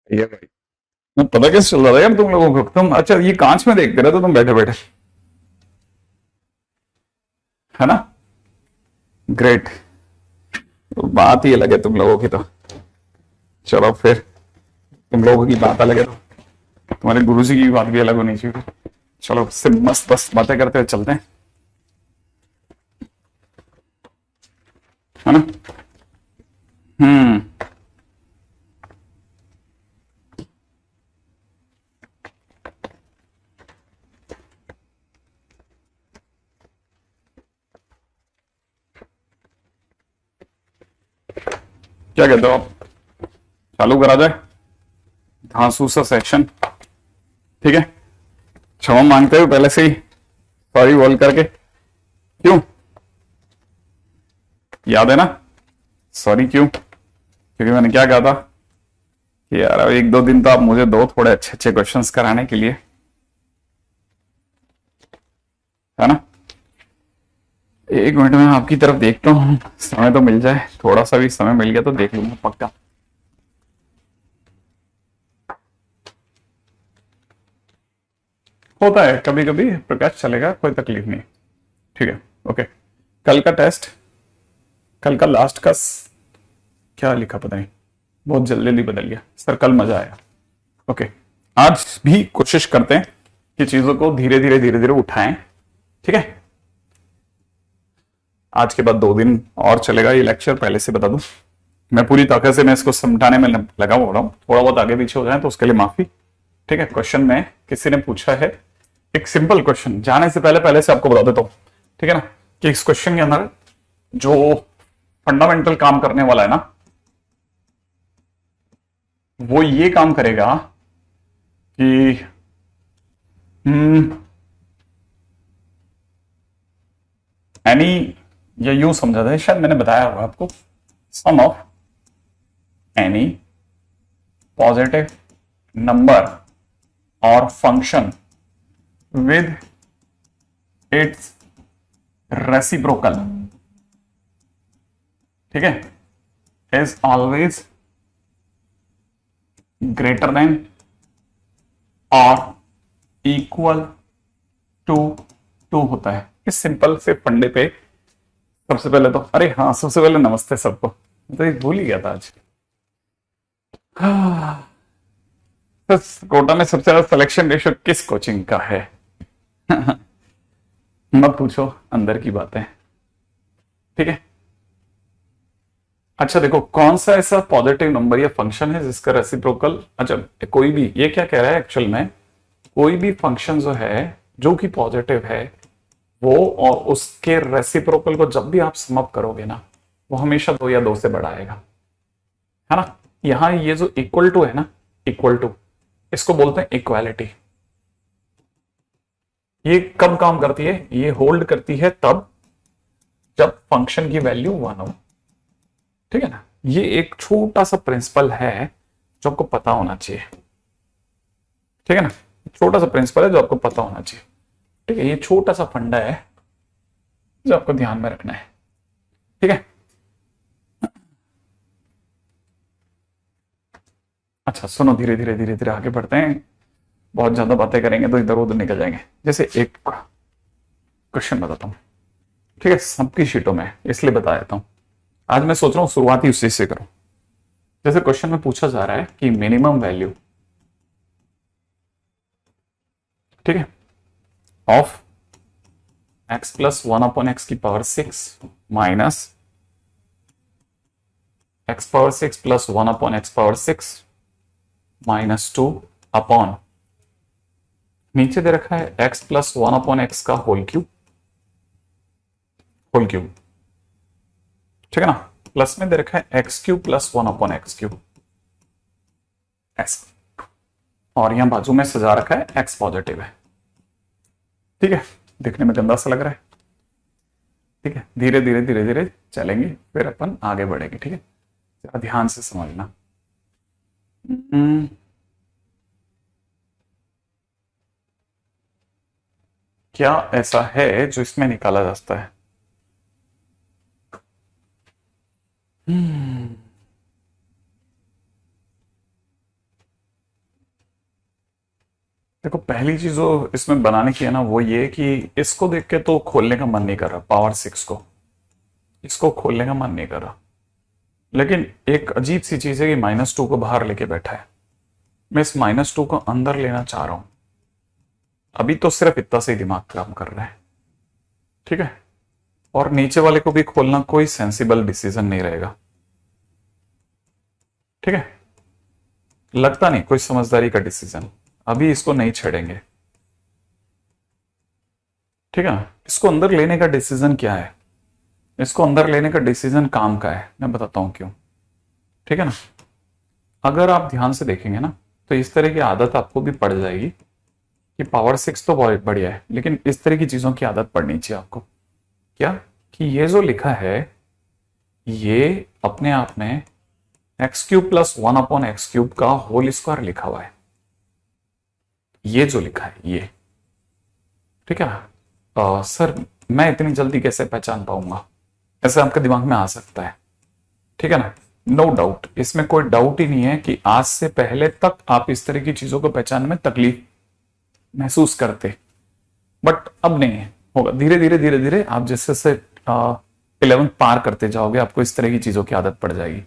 ये भाई, मैं पता कैसे चल रहा था यार तुम लोगों को, तुम अच्छा ये कांच में देखते रहे तो तुम बैठे बैठे, है ना। ग्रेट। तो बात ही अलग है तुम लोगों की तो। चलो फिर, तुम लोगों की बात अलग है तो तुम्हारे गुरुजी की बात भी अलग होनी चाहिए। चलो इससे मस्त मस्त बातें करते हुए चलते हैं, है ना। हम्म। क्या कहते हो आप, चालू करा जाए धांसू सा सेक्शन? ठीक है, क्षमा मांगते हुए पहले से ही सॉरी बोल करके। क्यों, याद है ना? सॉरी क्यों? क्योंकि मैंने क्या कहा था कि यार अब एक दो दिन तो आप मुझे दो थोड़े अच्छे अच्छे क्वेश्चंस कराने के लिए, है ना। एक मिनट में आपकी तरफ देखता हूँ, समय तो मिल जाए, थोड़ा सा भी समय मिल गया तो देख लूंगा पक्का। होता है कभी कभी, प्रकाश चलेगा, कोई तकलीफ नहीं। ठीक है, ओके। कल का टेस्ट, कल का लास्ट का क्या लिखा पता नहीं, बहुत जल्दी जल्दी बदल गया सर, कल मजा आया। ओके, आज भी कोशिश करते हैं कि चीजों को धीरे धीरे उठाएं। ठीक है, आज के बाद 2 दिन और चलेगा ये लेक्चर, पहले से बता दूं। मैं पूरी ताकत से मैं इसको समझाने में लगा हो रहा हूं, थोड़ा बहुत आगे पीछे हो जाए तो उसके लिए माफी। ठीक है, क्वेश्चन में किसी ने पूछा है, एक सिंपल क्वेश्चन, जाने से पहले पहले से आपको बता देता हूं, ठीक है ना, कि इस क्वेश्चन के अंदर जो फंडामेंटल काम करने वाला है ना, वो ये काम करेगा कि एनी, या यूं समझा जाए, शायद मैंने बताया होगा आपको, सम ऑफ एनी पॉजिटिव नंबर और फंक्शन विद इट्स रेसिप्रोकल, ठीक है, इज ऑलवेज ग्रेटर देन और इक्वल टू 2 होता है। इस सिंपल से फंडे पे सबसे पहले तो, अरे हाँ, सबसे पहले नमस्ते सबको, तो ये भूल ही गया था आज। तो कोटा में सबसे ज्यादा सिलेक्शन रेशियो किस कोचिंग का है? मत पूछो, अंदर की बातें। ठीक है, अच्छा देखो, कौन सा ऐसा पॉजिटिव नंबर या फंक्शन है जिसका रेसिप्रोकल, अच्छा कोई भी, ये क्या कह रहा है एक्चुअल में, कोई भी फंक्शन जो है जो कि पॉजिटिव है, वो और उसके रेसिप्रोकल को जब भी आप सम अप करोगे ना, वो हमेशा 2 या 2 से बड़ा आएगा, है ना। यहां ये जो इक्वल टू है ना, इक्वल टू, इसको बोलते हैं इक्वालिटी। ये कब काम करती है? ये होल्ड करती है तब जब फंक्शन की वैल्यू 1 हो, ठीक है ना। ये एक छोटा सा प्रिंसिपल है जो आपको पता होना चाहिए, ठीक है ना। छोटा सा प्रिंसिपल है जो आपको पता होना चाहिए, ठीक है। ये छोटा सा फंडा है जो आपको ध्यान में रखना है, ठीक है। अच्छा सुनो, धीरे धीरे धीरे धीरे आगे बढ़ते हैं, बहुत ज्यादा बातें करेंगे तो इधर उधर निकल जाएंगे। जैसे एक क्वेश्चन बताता हूं, ठीक है, सबकी शीटों में, इसलिए बता देता हूं। आज मैं सोच रहा हूं शुरुआत ही उसी से करूं। जैसे क्वेश्चन में पूछा जा रहा है कि मिनिमम वैल्यू, ठीक है, ऑफ एक्स प्लस 1/x की power 6 minus x power 6 plus 1/x power 6 -2 upon, नीचे दे रखा है x प्लस 1/x का होल क्यूब, होल क्यूब, ठीक है ना, प्लस में दे रखा है x cube plus 1/x cube, ऐसा, और यहां बाजू में सजा रखा है x पॉजिटिव है, ठीक है। दिखने में गंदा सा लग रहा है, ठीक है। धीरे धीरे धीरे धीरे चलेंगे, फिर अपन आगे बढ़ेंगे, ठीक है। जरा ध्यान से समझना। क्या ऐसा है जो इसमें निकाला जा सकता है? देखो पहली चीज जो इसमें बनाने की है ना वो ये कि इसको देख के तो खोलने का मन नहीं कर रहा, पावर 6 को, इसको खोलने का मन नहीं कर रहा। लेकिन एक अजीब सी चीज है कि -2 को बाहर लेके बैठा है। मैं इस -2 को अंदर लेना चाह रहा हूं। अभी तो सिर्फ इतना से ही दिमाग काम कर रहा है, ठीक है। और नीचे वाले को भी खोलना कोई सेंसिबल डिसीजन नहीं रहेगा, ठीक है। लगता नहीं कोई समझदारी का डिसीजन। अभी इसको नहीं छेड़ेंगे, ठीक है ना। इसको अंदर लेने का डिसीजन क्या है? इसको अंदर लेने का डिसीजन काम का है, मैं बताता हूं क्यों, ठीक है ना। अगर आप ध्यान से देखेंगे ना तो इस तरह की आदत आपको भी पड़ जाएगी कि पावर 6 तो बहुत बढ़िया है, लेकिन इस तरह की चीजों की आदत पड़नी चाहिए आपको। क्या कि ये जो लिखा है ये अपने आप में x³ + 1/x³ का होल स्क्वायर लिखा हुआ है। ये जो लिखा है ये, ठीक है ना। सर मैं इतनी जल्दी कैसे पहचान पाऊंगा, ऐसे आपके दिमाग में आ सकता है, ठीक है ना। नो डाउट, इसमें कोई डाउट ही नहीं है कि आज से पहले तक आप इस तरह की चीजों को पहचानने में तकलीफ महसूस करते, बट अब नहीं होगा। धीरे धीरे धीरे धीरे आप जैसे से 11th पार करते जाओगे आपको इस तरह की चीजों की आदत पड़ जाएगी।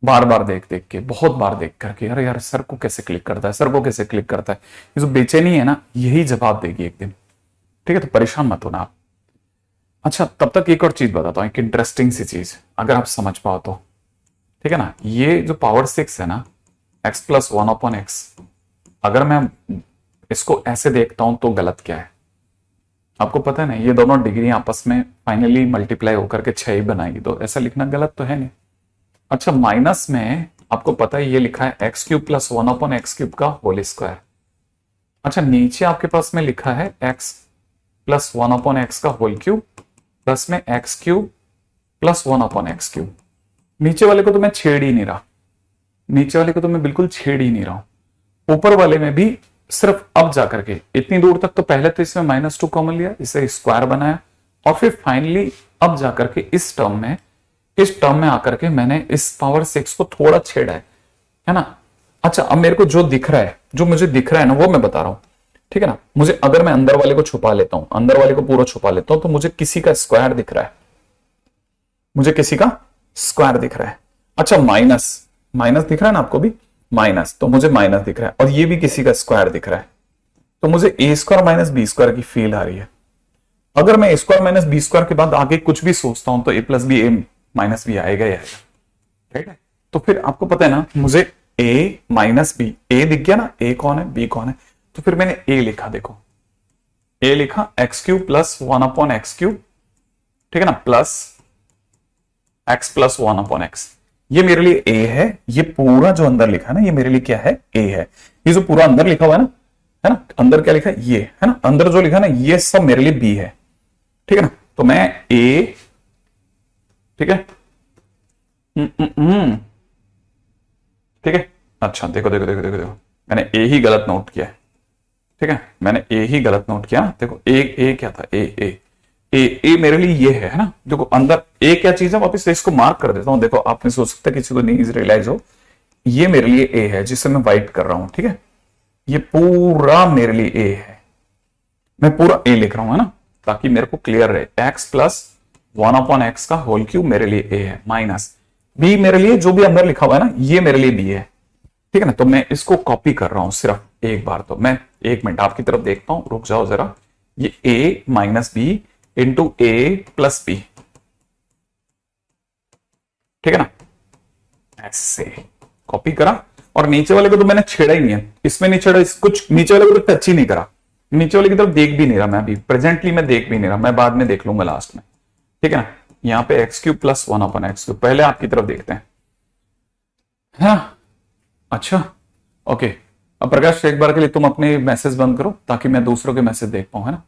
बार बार देख देख के, बहुत बार देख करके, अरे यार सर को कैसे क्लिक करता है, सर को कैसे क्लिक करता है, ये जो बेचैनी है ना यही जवाब देगी एक दिन, ठीक है। तो परेशान मत होना आप। अच्छा तब तक एक और चीज बताता हूं, एक इंटरेस्टिंग सी चीज, अगर आप समझ पाओ तो, ठीक है ना। ये जो पावर 6 है ना, x + 1/x, अगर मैं इसको ऐसे देखता हूं तो गलत क्या है आपको पता है ना। ये दोनों डिग्री आपस में फाइनली मल्टीप्लाई होकर के 6 ही बनाएगी, तो ऐसा लिखना गलत तो है नहीं। अच्छा माइनस में आपको पता है ये लिखा है x³ + 1/x³ का होल स्क्वायर। अच्छा नीचे आपके पास में लिखा है x + 1/x का होल क्यूब प्लस में x³ + 1/x³। नीचे वाले को तो मैं छेड़ ही नहीं रहा, नीचे वाले को तो मैं बिल्कुल छेड़ ही नहीं रहा हूं। ऊपर वाले में भी सिर्फ अब जाकर के इतनी दूर तक तो पहले तो इसमें -2 कॉमन लिया, इसे स्क्वायर बनाया, और फिर फाइनली अब जाकर के इस टर्म में आकर के मैंने इस पावर 6 को थोड़ा छेड़ा है ना। अच्छा अब मेरे को जो दिख रहा है, जो मुझे दिख रहा है ना वो मैं बता रहा हूं, ठीक है ना। मुझे अगर मैं अंदर वाले को छुपा लेता हूं, अंदर वाले को पूरा छुपा लेता हूं, तो मुझे किसी का स्क्वायर दिख रहा है, मुझे किसी का स्क्वायर दिख रहा है। अच्छा माइनस दिख रहा है ना आपको भी, माइनस, तो मुझे माइनस दिख रहा है, और ये भी किसी का स्क्वायर दिख रहा है, तो मुझे a² - b² की फील आ रही है। अगर मैं a² - b² के बाद आगे कुछ भी सोचता हूं तो a + b a - b आएगा ही आएगा, राइट है। तो फिर आपको पता है ना, मुझे a - b, a दिख गया ना, a कौन है b कौन है, तो फिर मैंने a लिखा, देखो a लिखा x³ + 1/x³, ठीक है ना, प्लस x + 1/x। ये मेरे लिए a है, ये पूरा जो अंदर लिखा है ना ये मेरे लिए क्या है, a है। ये जो पूरा अंदर लिखा हुआ है ना, अंदर क्या लिखा है, ये है ना, अंदर जो लिखा है ना ये सब मेरे लिए b है, ठीक है ना। तो मैं a, ठीक है, ठीक है। अच्छा देखो देखो देखो देखो देखो, मैंने a ही गलत नोट किया है, ठीक है, मैंने a ही गलत नोट किया। देखो a क्या था, a मेरे लिए ये है ना। देखो अंदर a क्या चीज है, वापस से इसको मार्क कर देता हूं। देखो आपने सोच सकते किसी को नहीं रियलाइज हो, ये मेरे लिए a है जिसे मैं वाइट कर रहा हूं, ठीक है। ये पूरा मेरे लिए a है, मैं पूरा a लिख रहा हूं, है ना, ताकि मेरे को क्लियर रहे। x + 1/x का होल क्यूब मेरे लिए a है, माइनस b मेरे लिए जो भी अंदर लिखा हुआ है ना ये मेरे लिए b है, ठीक है ना। तो मैं इसको कॉपी कर रहा हूं सिर्फ एक बार। तो मैं 1 मिनट आपकी तरफ देखता हूं, रुक जाओ जरा। ये a - b × a + b, ठीक है ना, ऐसे कॉपी करा। और नीचे वाले को तो मैंने छेड़ा ही नहीं है, इसमें नहीं छेड़ा, कुछ नीचे वाले को तो टच ही नहीं करा, नीचे वाले की तरफ देख भी नहीं रहा मैं, अभी प्रेजेंटली मैं देख भी नहीं रहा, मैं बाद में देख लूंगा लास्ट में, ठीक है ना। यहां पे x³ + 1/x³, पहले आपकी तरफ देखते हैं, हाँ अच्छा ओके। अब प्रकाश एक बार के लिए तुम अपने मैसेज बंद करो ताकि मैं दूसरों के मैसेज देख पाऊं, है ना।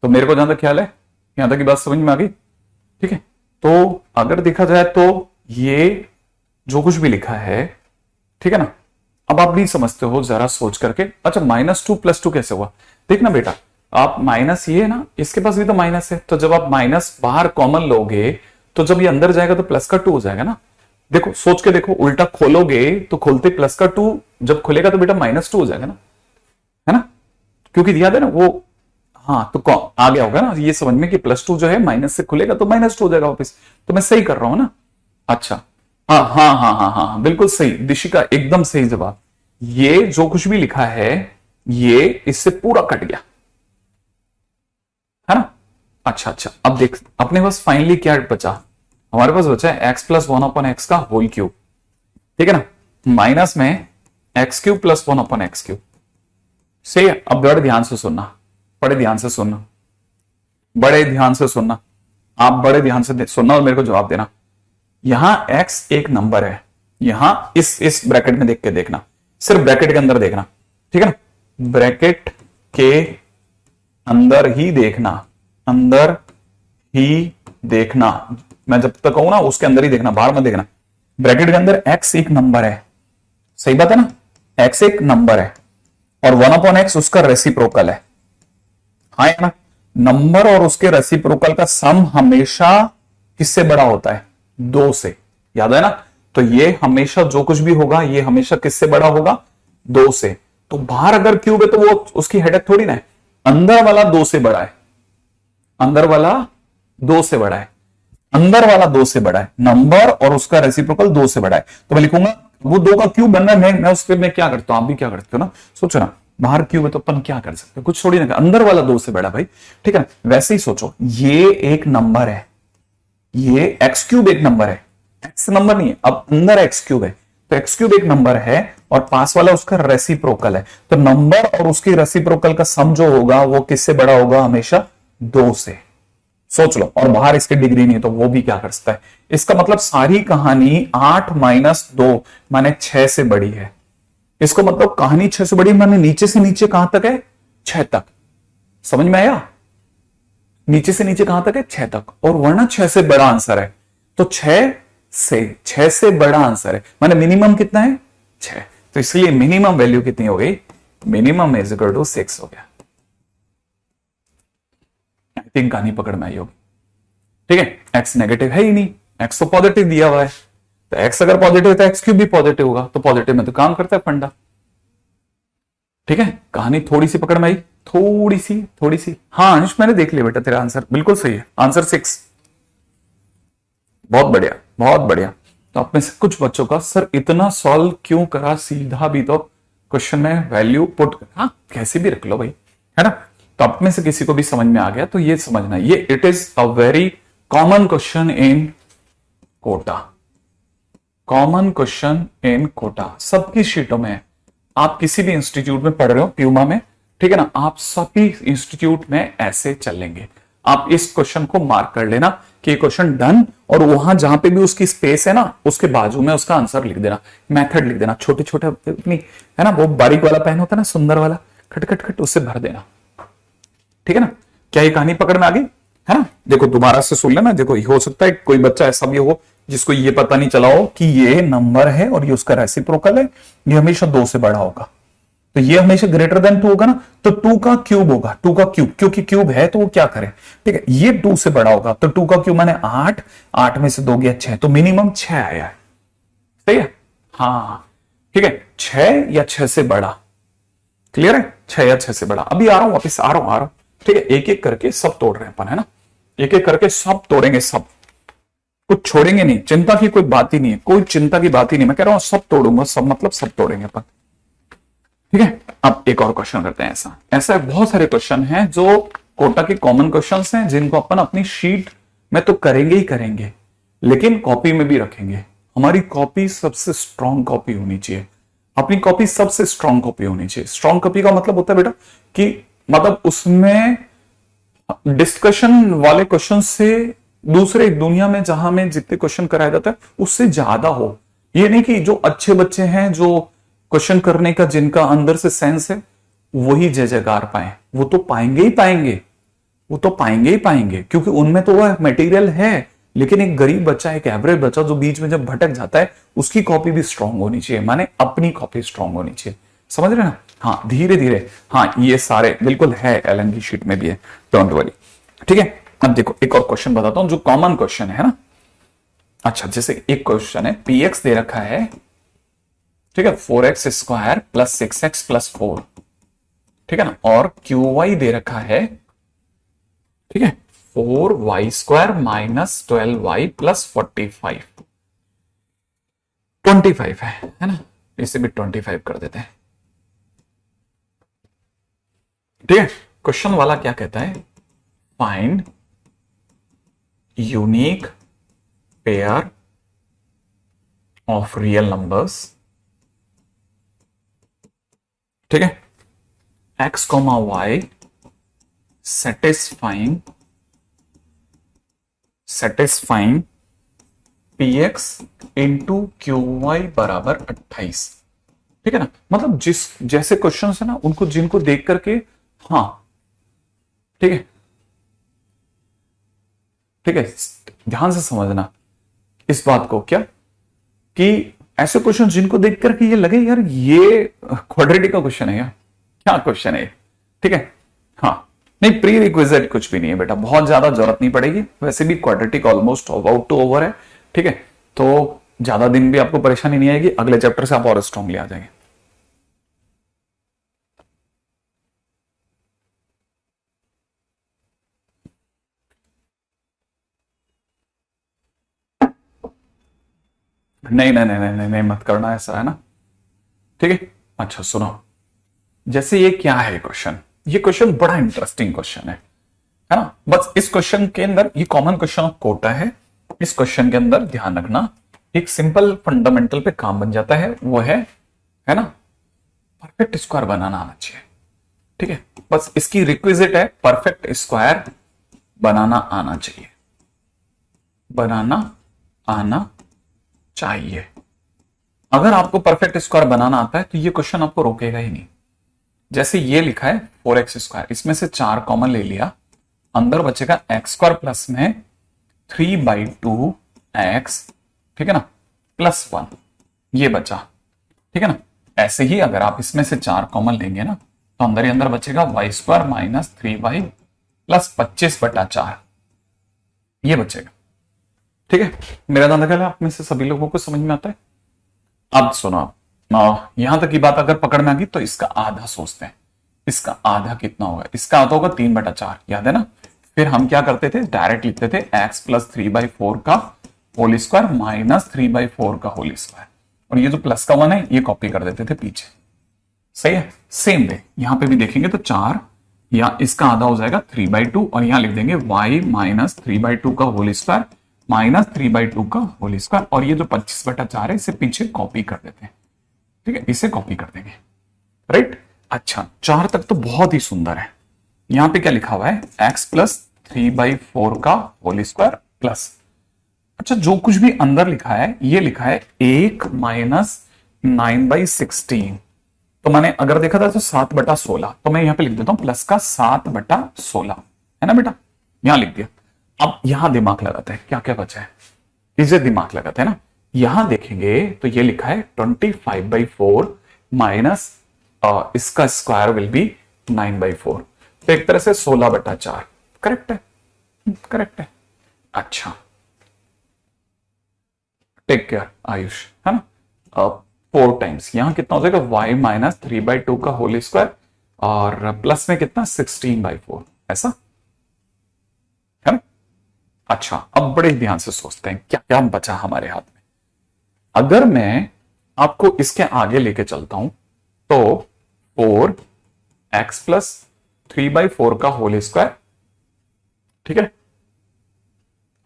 तो मेरे को जहां तक ख्याल है यहां तक की बात समझ में आ गई, ठीक है। तो अगर देखा जाए तो ये जो कुछ भी लिखा है, ठीक है ना, अब आप नहीं समझते हो जरा सोच करके। अच्छा -2 + 2 कैसे हुआ, देखना बेटा, आप माइनस ये है ना, इसके पास भी तो माइनस है, तो जब आप माइनस बाहर कॉमन लोगे तो जब ये अंदर जाएगा तो +2 हो जाएगा ना। देखो सोच के देखो, उल्टा खोलोगे तो खोलते +2, जब खुलेगा तो बेटा -2 हो जाएगा ना, है ना। क्योंकि याद है ना वो, हाँ तो आ गया होगा ना ये समझ में कि +2 जो है माइनस से खुलेगा तो -2 हो जाएगा वापस। तो मैं सही कर रहा हूं ना? अच्छा, हाँ हाँ हाँ हाँ हाँ बिल्कुल सही दिशिका, एकदम सही जवाब। ये जो कुछ भी लिखा है ये इससे पूरा कट गया है ना। अच्छा अच्छा, अब देख अपने पास फाइनली क्या बचा, हमारे पास बचा है x+1/x का होल क्यूब, ठीक है ना, माइनस में x³ +1/x³। सही है। अब बड़े ध्यान से सुनना, बड़े ध्यान से सुनना, बड़े ध्यान से सुनना, आप बड़े ध्यान से सुनना और मेरे को जवाब देना। यहां x एक नंबर है, यहां इस ब्रैकेट में देख के देखना, सिर्फ ब्रैकेट के अंदर देखना, ठीक है ना, ब्रैकेट के अंदर ही देखना, अंदर ही देखना, मैं जब तक कहूं ना उसके अंदर ही देखना, बाहर मत देखना। ब्रैकेट के अंदर x एक नंबर है, सही बात है ना, x एक नंबर है और 1/x उसका रेसिप्रोकल है, हाँ ना। नंबर और उसके रेसिप्रोकल का सम हमेशा किससे बड़ा होता है? 2 से, याद है ना। तो ये हमेशा जो कुछ भी होगा ये हमेशा किससे बड़ा होगा? 2 से। तो बाहर अगर क्यूब है तो वो उसकी हेडेक थोड़ी ना है, अंदर वाला 2 से बड़ा है, अंदर वाला 2 से बड़ा है, अंदर वाला 2 से बड़ा है, नंबर और उसका रेसिप्रोकल 2 से बड़ा है। तो मैं लिखूंगा वो 2 का क्यूब बनना है, मैं उसके में क्या करता हूं, आप भी क्या करते हो ना, सोचो ना, बाहर क्यूब है तो अपन क्या कर सकते हैं, कुछ थोड़ी ना, अंदर वाला 2 से बड़ा भाई, ठीक है ना। वैसे ही सोचो ये एक नंबर है, ये x³ एक नंबर है, x नंबर नहीं है, अब अंदर x³ है, तो x³ एक नंबर है और पास वाला उसका रेसिप्रोकल है, तो नंबर और उसकी रेसिप्रोकल का सम जो होगा वो किससे बड़ा होगा? हमेशा 2 से। सोच लो, और बाहर इसके डिग्री नहीं है तो वो भी क्या कर सकता है। इसका मतलब सारी कहानी 8 - 2 माने 6 से बड़ी है। इसको मतलब कहानी 6 से बड़ी माने नीचे से नीचे कहां तक है? 6 तक। समझ में आया? नीचे से नीचे कहां तक है? 6 तक, और वरना 6 से बड़ा आंसर है, तो 6 से बड़ा आंसर है, माने मिनिमम कितना है? 6। तो इसलिए मिनिमम वैल्यू कितनी हो गई? मिनिमम इज इक्वल टू 6 हो गया। आई थिंक कहानी पकड़ में आई होगी, ठीक है। x नेगेटिव है ही नहीं, x तो पॉजिटिव दिया हुआ है, तो x अगर पॉजिटिव है तो x³ भी पॉजिटिव होगा, तो पॉजिटिव में तो काम करता है फंडा, ठीक है। कहानी थोड़ी सी पकड़ में आई, थोड़ी सी। हाँ अंश मैंने देख लिया बेटा, तेरा आंसर बिल्कुल सही है, आंसर 6। बहुत बढ़िया, बहुत बढ़िया। तो आप में से कुछ बच्चों का सर इतना सॉल्व क्यों करा, सीधा भी तो क्वेश्चन में वैल्यू पुट, हाँ कैसे भी रख लो भाई, है ना। तो आप में से किसी को भी समझ में आ गया तो ये समझना, ये it is a very common question in Kota, common question in Kota, सबकी शीटों में। आप किसी भी इंस्टीट्यूट में पढ़ रहे हो, प्यूमा में, ठीक है ना, आप सभी इंस्टीट्यूट में ऐसे चलेंगे। आप इस क्वेश्चन को मार्क कर लेना कि क्वेश्चन डन, और वहां जहां पे भी उसकी स्पेस है ना उसके बाजू में उसका आंसर लिख देना, मेथड लिख देना, छोटे छोटे अपनी, है ना, वो बारीक वाला पेन होता है ना, सुंदर वाला, खट खट खट उससे भर देना, ठीक है ना। क्या ये कहानी पकड़ में आ गई, है ना। देखो दोबारा से सुन लेना, देखो हो सकता है कोई बच्चा ऐसा भी हो जिसको ये पता नहीं चला हो कि ये नंबर है और ये उसका रेसिप्रोकल है, ये हमेशा 2 से बड़ा होगा, तो ये हमेशा ग्रेटर देन 2 होगा ना, तो 2 का क्यूब होगा, 2 का क्यूब, क्योंकि क्यूब है तो वो क्या करे, ठीक है, ये 2 से बड़ा होगा, तो 2 का क्यूब माने 8, 8 में से 2 गया 6, तो मिनिमम 6 आया है, सही है। हाँ ठीक है, 6 या 6 से बड़ा, क्लियर है, 6 या 6 से बड़ा। अभी आ रहा हूं वापिस, आ रहा हूं, ठीक है, एक एक करके सब तोड़ रहे हैं अपन, है ना, एक एक करके सब तोड़ेंगे, सब कुछ छोड़ेंगे नहीं, चिंता की कोई बात ही नहीं है, कोई चिंता की बात ही नहीं, मैं कह रहा हूं सब तोड़ूंगा, सब मतलब सब तोड़ेंगे अपन, ठीक है। अब एक और क्वेश्चन करते हैं, ऐसा बहुत सारे क्वेश्चन हैं जो कोटा के कॉमन क्वेश्चंस हैं, जिनको अपन अपनी शीट में तो करेंगे ही करेंगे, लेकिन कॉपी में भी रखेंगे। हमारी कॉपी सबसे स्ट्रांग कॉपी होनी चाहिए, अपनी कॉपी सबसे स्ट्रांग कॉपी होनी चाहिए। स्ट्रांग कॉपी का मतलब होता है बेटा कि मतलब उसमें डिस्कशन वाले क्वेश्चन से दूसरे दुनिया में जहां में जितने क्वेश्चन कराया जाता है उससे ज्यादा हो। ये नहीं कि जो अच्छे बच्चे हैं, जो क्वेश्चन करने का जिनका अंदर से सेंस है, वही जय जयकार पाए, वो तो पाएंगे ही पाएंगे, वो तो पाएंगे ही पाएंगे, क्योंकि उनमें तो वह मटेरियल है। लेकिन एक गरीब बच्चा, एक एवरेज बच्चा जो बीच में जब भटक जाता है, उसकी कॉपी भी स्ट्रांग होनी चाहिए, माने अपनी कॉपी स्ट्रांग होनी चाहिए, समझ रहे ना। हाँ धीरे धीरे, हाँ ये सारे बिल्कुल है, एलन की शीट में भी है, डोंट वरी, ठीक है। अब देखो एक और क्वेश्चन बताता हूं जो कॉमन क्वेश्चन है ना। अच्छा जैसे एक क्वेश्चन है, px दे रखा है, ठीक है, 4x² + 6x + 4, ठीक है ना, और क्यू वाई दे रखा है, ठीक है, 4y² माइनस 12y प्लस 45, 25 है ना, इसे भी 25 कर देते हैं। ठीक है, क्वेश्चन वाला क्या कहता है, find unique pair of real numbers, ठीक है, x, y satisfying px into q y बराबर 28। ठीक है ना, मतलब जिस जैसे क्वेश्चन है ना उनको जिनको देख करके, हाँ ठीक है, ठीक है, ध्यान से समझना इस बात को, क्या कि ऐसे क्वेश्चन जिनको देख करके ये लगे यार ये क्वाड्रेटिक का क्वेश्चन है, यार क्या क्वेश्चन है, ठीक है, हाँ नहीं, प्री रिक्विजिट कुछ भी नहीं है बेटा, बहुत ज्यादा जरूरत नहीं पड़ेगी, वैसे भी quadratic almost about to over है, ठीक है, तो ज्यादा दिन भी आपको परेशानी नहीं आएगी, अगले चैप्टर से आप और स्ट्रांगली आ जाएंगे। नहीं नहीं नहीं नहीं नहीं मत करना ऐसा, है ना, ठीक है। अच्छा सुनो, जैसे ये क्या है क्वेश्चन, ये क्वेश्चन बड़ा इंटरेस्टिंग क्वेश्चन है ना, बस इस क्वेश्चन के अंदर ये कॉमन क्वेश्चन ऑफ कोटा है, इस क्वेश्चन के अंदर ध्यान रखना एक सिंपल फंडामेंटल पे काम बन जाता है, वो है ना, परफेक्ट स्क्वायर बनाना आना चाहिए, ठीक है, बस इसकी रिक्विजिट है परफेक्ट स्क्वायर बनाना आना चाहिए, बनाना आना चाहिए। अगर आपको परफेक्ट स्क्वायर बनाना आता है तो ये क्वेश्चन आपको रोकेगा ही नहीं। जैसे ये लिखा है 4x², इसमें से 4 कॉमन ले लिया, अंदर बचेगा x² प्लस में 3/2x, ठीक है ना, प्लस 1, ये बचा, ठीक है ना। ऐसे ही अगर आप इसमें से 4 कॉमन लेंगे ना तो अंदर ही अंदर बचेगा y² माइनस 3y प्लस 25/4, ये बचेगा, ठीक है। मेरा अंदाजा आप में से सभी लोगों को समझ में आता है। अब सुनो, यहां तक की बात अगर पकड़ में आ गई तो इसका आधा सोचते हैं, इसका आधा कितना होगा, इसका आधा होगा 3/4, याद है ना। फिर हम क्या करते थे, डायरेक्ट लिखते थे x प्लस 3/4 का होल स्क्वायर माइनस 3/4 का होल स्क्वायर, और ये जो प्लस का 1 है ये कॉपी कर देते थे पीछे, सही है। सेम वे यहां पे भी देखेंगे तो 4 या इसका आधा हो जाएगा 3/2, और यहां लिख देंगे y माइनस 3/2 का होल स्क्वायर माइनस 3/2 का होल स्क्वायर, और ये जो 25/4 है इसे पीछे कॉपी कर देते हैं, ठीक है, इसे कॉपी कर देंगे, राइट। अच्छा 4 तक तो बहुत ही सुंदर है। यहां पे क्या लिखा हुआ है, x प्लस 3/4 का होल स्क्वायर प्लस, अच्छा जो कुछ भी अंदर लिखा है ये लिखा है 1 माइनस 9/16, तो मैंने अगर देखा था तो 7/16, तो मैं यहां पे लिख देता हूं प्लस का 7/16, है ना बेटा, यहां लिख दिया। अब यहां दिमाग लगाते हैं, क्या क्या बचा है, इसे दिमाग लगाते हैं ना। यहां देखेंगे तो ये लिखा है 25/4 माइनस इसका स्क्वायर विल बी 9/4, तो एक तरह से 16/4, करेक्ट है, करेक्ट है। अच्छा टेक केयर आयुष, है ना। 4 टाइम्स यहां कितना हो जाएगा, y माइनस 3/2 का होल स्क्वायर और प्लस में कितना 16/4, ऐसा है ना। अच्छा अब बड़े ध्यान से सोचते हैं क्या क्या बचा हमारे हाथ में। अगर मैं आपको इसके आगे लेके चलता हूं तो 4x प्लस 3/4 का होल स्क्वायर, ठीक है,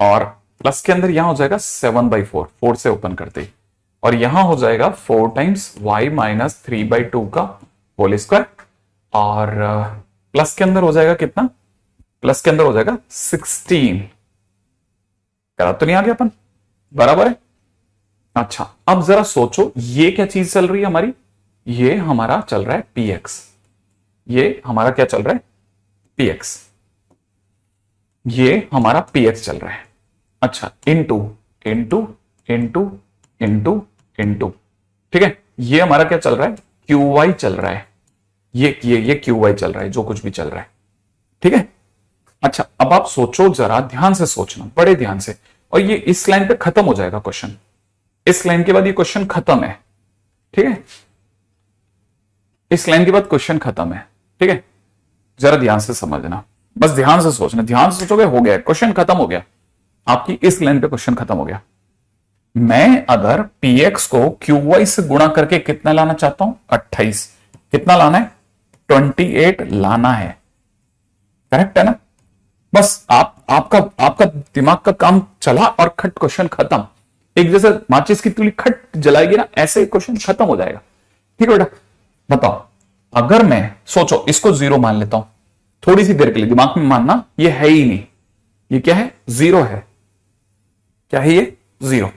और प्लस के अंदर यहां हो जाएगा 7/4, 4 से ओपन करते ही, और यहां हो जाएगा 4 टाइम्स y माइनस 3/2 का होल स्क्वायर, और प्लस के अंदर हो जाएगा कितना, प्लस के अंदर हो जाएगा 16, करा तो नहीं आ गया अपन, बराबर है। अच्छा अब जरा सोचो ये क्या चीज चल रही है हमारी, ये हमारा चल रहा है px, ये हमारा क्या चल रहा है px, ये हमारा px चल रहा है। अच्छा into into into into into, ठीक है, ये हमारा क्या चल रहा है qy चल रहा है, ये qy चल रहा है, जो कुछ भी चल रहा है, ठीक है। अच्छा अब आप सोचो जरा, ध्यान से सोचना, बड़े ध्यान से, और ये इस लाइन पे खत्म हो जाएगा क्वेश्चन, इस लाइन के बाद ये क्वेश्चन खत्म है, ठीक है, इस लाइन के बाद क्वेश्चन खत्म है, ठीक है, जरा ध्यान से समझना, बस ध्यान से सोचना, ध्यान से सोचोगे हो गया, क्वेश्चन खत्म हो गया, आपकी इस लाइन पे क्वेश्चन खत्म हो गया। मैं अगर px को qy से गुणा करके कितना लाना चाहता हूं, 28, कितना लाना है, 28 लाना है, करेक्ट है ना। बस आपका दिमाग का काम चला और खट क्वेश्चन खत्म। एक जैसे माचिस की तीली खट जलाएगी ना, ऐसे क्वेश्चन खत्म हो जाएगा। ठीक है बेटा, बताओ अगर मैं सोचो इसको 0 मान लेता हूं, थोड़ी सी देर के लिए दिमाग में मानना ये है ही नहीं, ये क्या है, 0 है, क्या है ये, 0।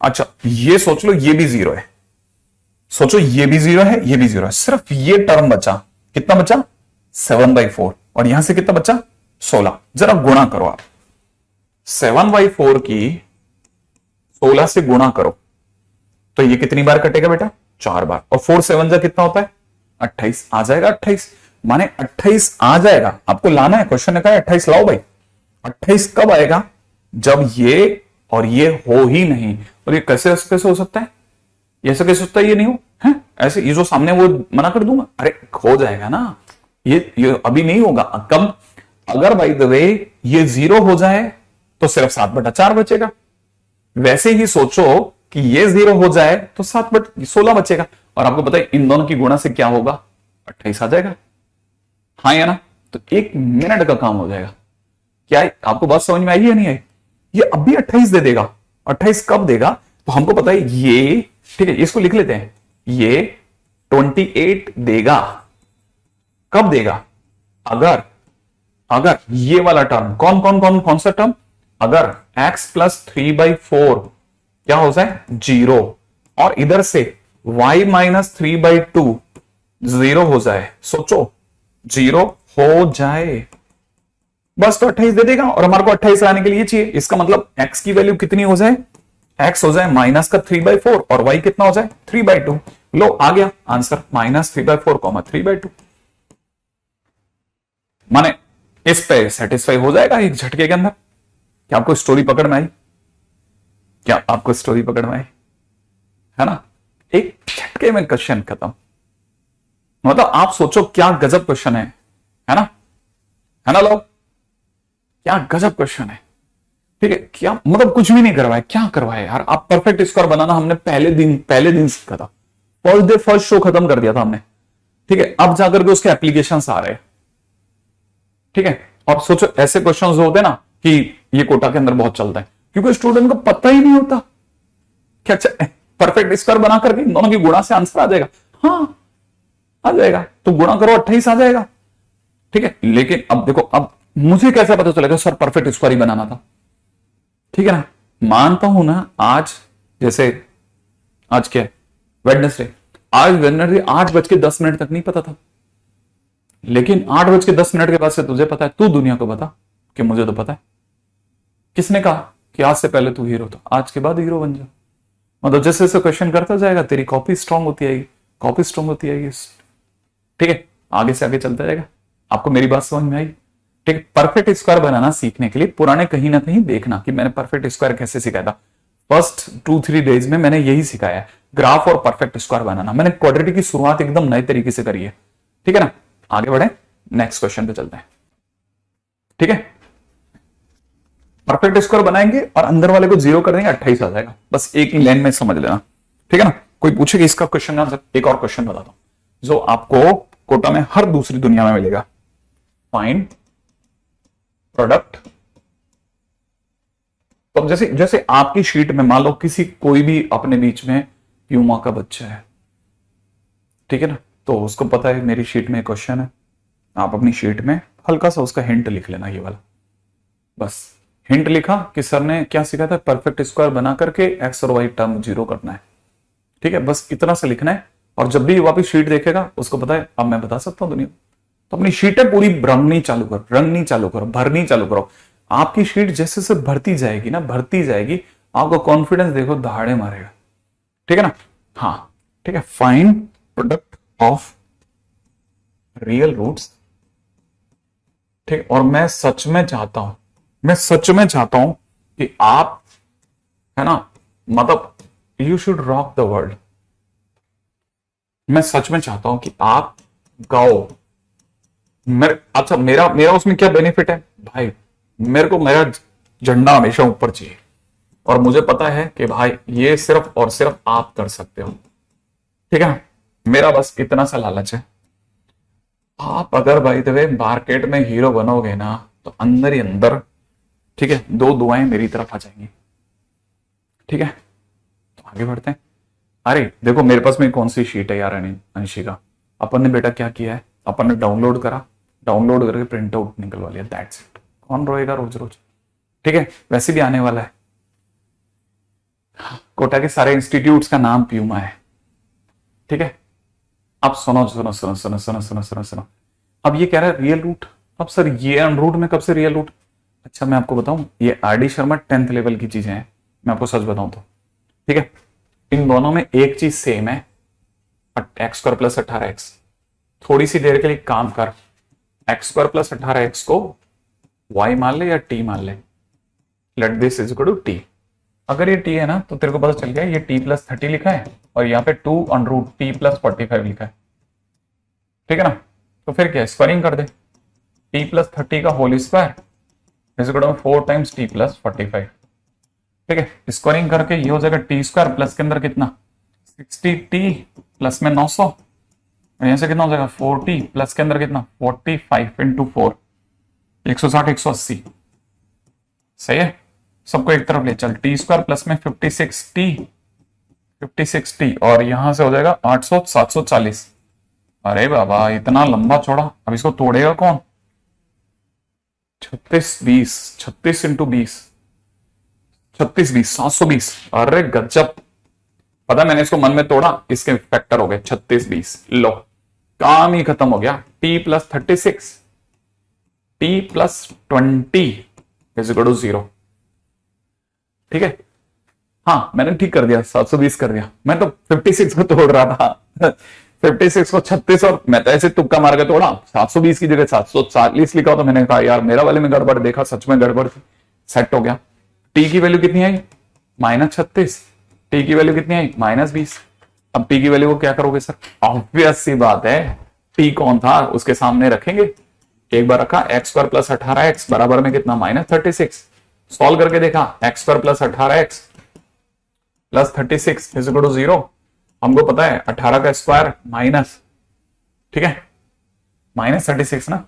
अच्छा ये सोच लो ये भी 0 है, सोचो ये भी 0 है, ये भी 0 है, सिर्फ ये टर्म बचा, कितना बचा, 7/4, और यहां से कितना बचा, 16। जरा गुणा करो आप, 7/4 की 16 से गुणा करो तो ये कितनी बार कटेगा बेटा, 4 बार, और 4 7 जा कितना होता है, 28 आ जाएगा, 28 माने 28 आ जाएगा। आपको लाना है, क्वेश्चन ने कहा 28 लाओ भाई। 28 कब आएगा, जब ये और ये हो ही नहीं। और ये कैसे कैसे हो सकता है, ये ऐसे कैसे होता है, ये नहीं हो है ऐसे, ये जो सामने वो मना कर दूंगा, अरे हो जाएगा ना, ये अभी नहीं होगा। कब, अगर बाय द वे ये 0 हो जाए तो सिर्फ 7/4 बचेगा। वैसे ही सोचो कि ये 0 हो जाए तो 7/16 बचेगा, और आपको पता है इन दोनों की गुणा से क्या होगा, 28 आ जाएगा। हाँ या ना, तो 1 मिनट का काम हो जाएगा। क्या आपको बात समझ में आई है नहीं आई, ये अभी 28 दे देगा। 28 कब देगा, तो हमको पता है ये, ठीक है इसको लिख लेते हैं, ये 28 देगा। कब देगा, अगर ये वाला टर्म, कौन सा टर्म, अगर x + 3/4 क्या हो जाए, 0, और इधर से y - 3/2 0 हो जाए, सोचो 0 हो जाए, बस तो 28 दे देगा। और हमारे को 28 लाने के लिए चाहिए, इसका मतलब x की वैल्यू कितनी हो जाए, x हो जाए -3/4 और y कितना हो जाए, 3/2। लो आ गया आंसर, -3/4, 3/2। माने इस पे सेटिस्फाई हो जाएगा एक झटके के अंदर। क्या आपको स्टोरी पकड़ में आई, क्या आपको स्टोरी पकड़ में आई, है ना, एक झटके में क्वेश्चन खत्म। मतलब आप सोचो क्या गजब क्वेश्चन है ना, है ना लोग, क्या गजब क्वेश्चन है। ठीक है, क्या मतलब कुछ भी नहीं करवाया, क्या करवाया यार, आप परफेक्ट स्कोर बनाना हमने पहले दिन सीखा था, फर्स्ट डे फर्स्ट शो खत्म कर दिया था हमने। ठीक है, अब जाकर के उसके एप्लीकेशंस आ रहे हैं। ठीक है, और सोचो ऐसे क्वेश्चंस होते हैं ना कि ये कोटा के अंदर बहुत चलता है, क्योंकि स्टूडेंट को पता ही नहीं होता क्या परफेक्ट स्कोर बना करके इन दोनों की गुणा से आंसर आ जाएगा। हाँ आ जाएगा, तो गुणा करो 28 आ जाएगा। ठीक है, लेकिन अब देखो, अब मुझे कैसे पता चलेगा सर परफेक्ट स्कोर ही बनाना था। ठीक है ना, मानता हूं ना, आज जैसे आज क्या है, वेडनेसडे, आज वेडनेसडे 8:10 तक नहीं पता था, लेकिन 8:10 के बाद से तुझे पता है, तू दुनिया को बता कि मुझे तो पता है। किसने कहा कि आज से पहले तू हीरो था, आज के बाद हीरो बन जा। मतलब जैसे जैसे क्वेश्चन करता जाएगा तेरी कॉपी स्ट्रांग होती आएगी, कॉपी स्ट्रांग होती आएगी। ठीक है, आगे से आगे चलता जाएगा। आपको मेरी बात समझ में आई। ठीक है, परफेक्ट स्क्वायर बनाना सीखने के लिए पुराने कहीं ना कहीं देखना कि मैंने परफेक्ट स्क्वायर कैसे सिखाया था। फर्स्ट 2-3 डेज में मैंने यही सिखाया है, ग्राफ और परफेक्ट स्क्वायर बनाना। मैंने क्वाड्रेटिक की शुरुआत एकदम नए तरीके से करी है। ठीक है ना, आगे बढ़े, नेक्स्ट क्वेश्चन पे चलते हैं। ठीक है, परफेक्ट स्क्वायर बनाएंगे और अंदर वाले को 0 कर देंगे, 28 आ जाएगा। बस एक ही लाइन में समझ लेना। ठीक है ना, कोई पूछेगा इसका क्वेश्चन आंसर। एक और क्वेश्चन बताता हूं जो आपको कोटा में हर दूसरी दुनिया में मिलेगा। Find product. तो जैसे आपकी शीट में मान लो किसी कोई भी अपने बीच में प्यूमा का बच्चा है, ठीक है ना, तो उसको पता है मेरी शीट में क्वेश्चन है, आप अपनी शीट में हल्का सा उसका हिंट लिख लेना, ये वाला बस हिंट लिखा कि सर ने क्या सिखाया था, परफेक्ट स्क्वायर बना करके एक्स और वाई टर्म 0 करना है। ठीक है, बस इतना सा लिखना है, और जब भी वापिस शीट देखेगा उसको पता है अब मैं बता सकता हूं दुनिया। तो अपनी शीटें पूरी रंगनी चालू करो, रंगनी चालू करो, भरनी चालू करो। आपकी शीट जैसे से भरती जाएगी ना, भरती जाएगी, आपको कॉन्फिडेंस देखो दहाड़े मारेगा। ठीक है ना, हाँ ठीक है। Find product of real roots. ठीक, और मैं सच में चाहता हूं कि आप, है ना, मतलब you should rock the world. मैं सच में चाहता हूं कि आप गाओ अच्छा, मेरा मेरा उसमें क्या बेनिफिट है भाई? मेरे को मेरा झंडा हमेशा ऊपर चाहिए, और मुझे पता है कि भाई ये सिर्फ और सिर्फ आप कर सकते हो। ठीक है, मेरा बस इतना सा लालच है। आप अगर भाई द वे मार्केट में हीरो बनोगे ना, तो अंदर ही अंदर, ठीक है, दो दुआएं मेरी तरफ आ जाएंगी। ठीक है, तो आगे बढ़ते हैं। अरे देखो मेरे पास में कौन सी शीट है यार अंशिका, अपन ने बेटा क्या किया है, अपन ने डाउनलोड करा, डाउनलोड करके प्रिंट आउट निकलवा लिया, दैट्स इट। कौन रोएगा रोज रोज? ठीक है, वैसे भी आने वाला है। कोटा के सारे इंस्टीट्यूट्स का नाम प्यूमा है। ठीक है, अब सुनो सुनो सुनो सुनो सुनो सुनो सुनो सुनो। अब ये कह रहा है रियल रूट। अब सर ये अनरूट में कब से रियल रूट? अच्छा मैं आपको बताऊं, ये R D Sharma 10th level की चीजें हैं, मैं आपको सच बताऊं तो। ठीक है, इन दोनों में एक चीज सेम है, एक्स स्क्वायर प्लस 18x। थोड़ी सी देर के लिए काम कर, एक्स स्क्वायर प्लस 18x को y मान ले या t मान ले, let this is equal to t। अगर ये t है ना, तो तेरे को पता चल गया ये t प्लस 30 लिखा है, और यहाँ पे 2 अंडर t प्लस 45 लिखा है। ठीक है ना, तो फिर क्या, स्क्वायरिंग कर दे, t प्लस 30 का whole square is equal to 4 times t plus 45। ठीक है, स्क्वायरिंग करके ये हो जाएगा टी स्क्वायर प्लस के अंदर कितना 60t प्लस में 900, और यहां से कितना हो जाएगा 40 प्लस के अंदर कितना 45 इंटू 4, 160 180। सही है, सबको एक तरफ ले चल, टी स्क्वायर प्लस में 56t और यहां से हो जाएगा 800 740। अरे बाबा इतना लंबा चौड़ा, अब इसको तोड़ेगा कौन? 36 20, 36 इंटू 20, 36 20 720। अरे गजब, पता मैंने इसको मन में तोड़ा, इसके फैक्टर हो गए 36 20। लो काम ही खत्म हो गया। t plus 36 t plus 20 is equal to 0। ठीक है, हाँ मैंने ठीक कर दिया, 720 कर दिया। मैं तो 56 को तोड़ रहा था 56 को 36, और मैं तो ऐसे तुक्का मार के तोड़ा, 720 की जगह 740 लिखा, तो मैंने कहा यार मेरा वाले में गड़बड़, देखा सच में गड़बड़ थी, सेट हो गया। टी की वैल्यू कितनी आई? -36। टी की वैल्यू कितनी आई? -20। अब टी की वैल्यू को क्या करोगे सर? ऑब्वियस सी बात है, टी कौन था उसके सामने रखेंगे। एक बार रखा, एक्स स्क्वायर प्लस 18x बराबर में कितना -36। सॉल्व करके देखा, x square plus 18x plus 36 is equal to 0। हमको पता है 18 का स्क्वायर माइनस, ठीक है, -36 ना।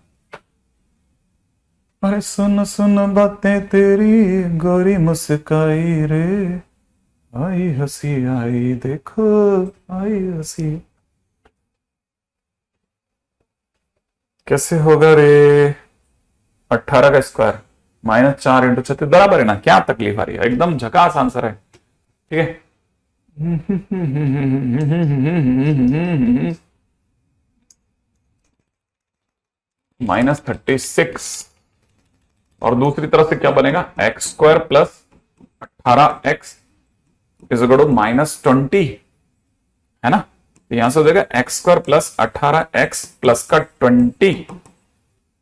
अरे सुन सुन बातें तेरी गोरी मुस्काई रे, आई हंसी आई देखो आई हंसी। कैसे होगा रे? 18 का स्क्वायर -4 इंटू 36 बराबर है ना, क्या तकलीफ आ रही है? एकदम झकास आंसर है। ठीक है, -36, और दूसरी तरफ से क्या बनेगा, x square plus 18x is equal to -20, है ना। तो यहां से हो जाएगा x square plus 18x plus का 20,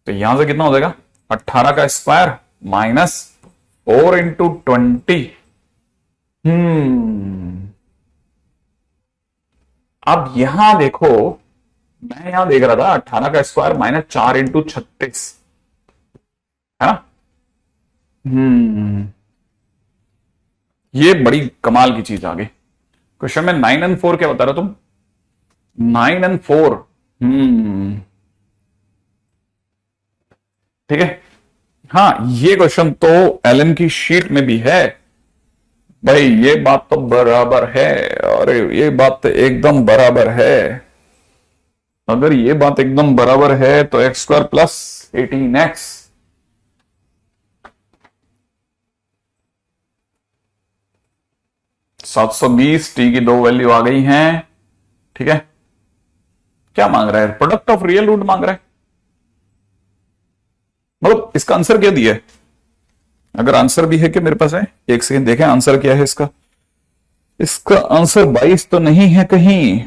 तो यहां से कितना हो जाएगा 18 का स्क्वायर -4 इंटू 20। अब यहां देखो, मैं यहां देख रहा था 18 का स्क्वायर -4 इंटू 36, है ना। ये बड़ी कमाल की चीज आ गई क्वेश्चन में। 9 और 4 क्या बता रहे हो तुम? 9 और 4, ठीक है। हाँ ये क्वेश्चन तो एलन की शीट में भी है भाई, ये बात तो बराबर है, अरे ये बात तो एकदम बराबर है। अगर ये बात एकदम बराबर है तो x square plus 18x 720, T की दो वैल्यू आ गई हैं। ठीक है, क्या मांग रहा है? प्रोडक्ट ऑफ रियल रूट मांग रहा है, मतलब इसका आंसर क्या दिया है? अगर आंसर भी है कि मेरे पास है, एक सेकंड देखें आंसर क्या है इसका। इसका आंसर 22 तो नहीं है कहीं,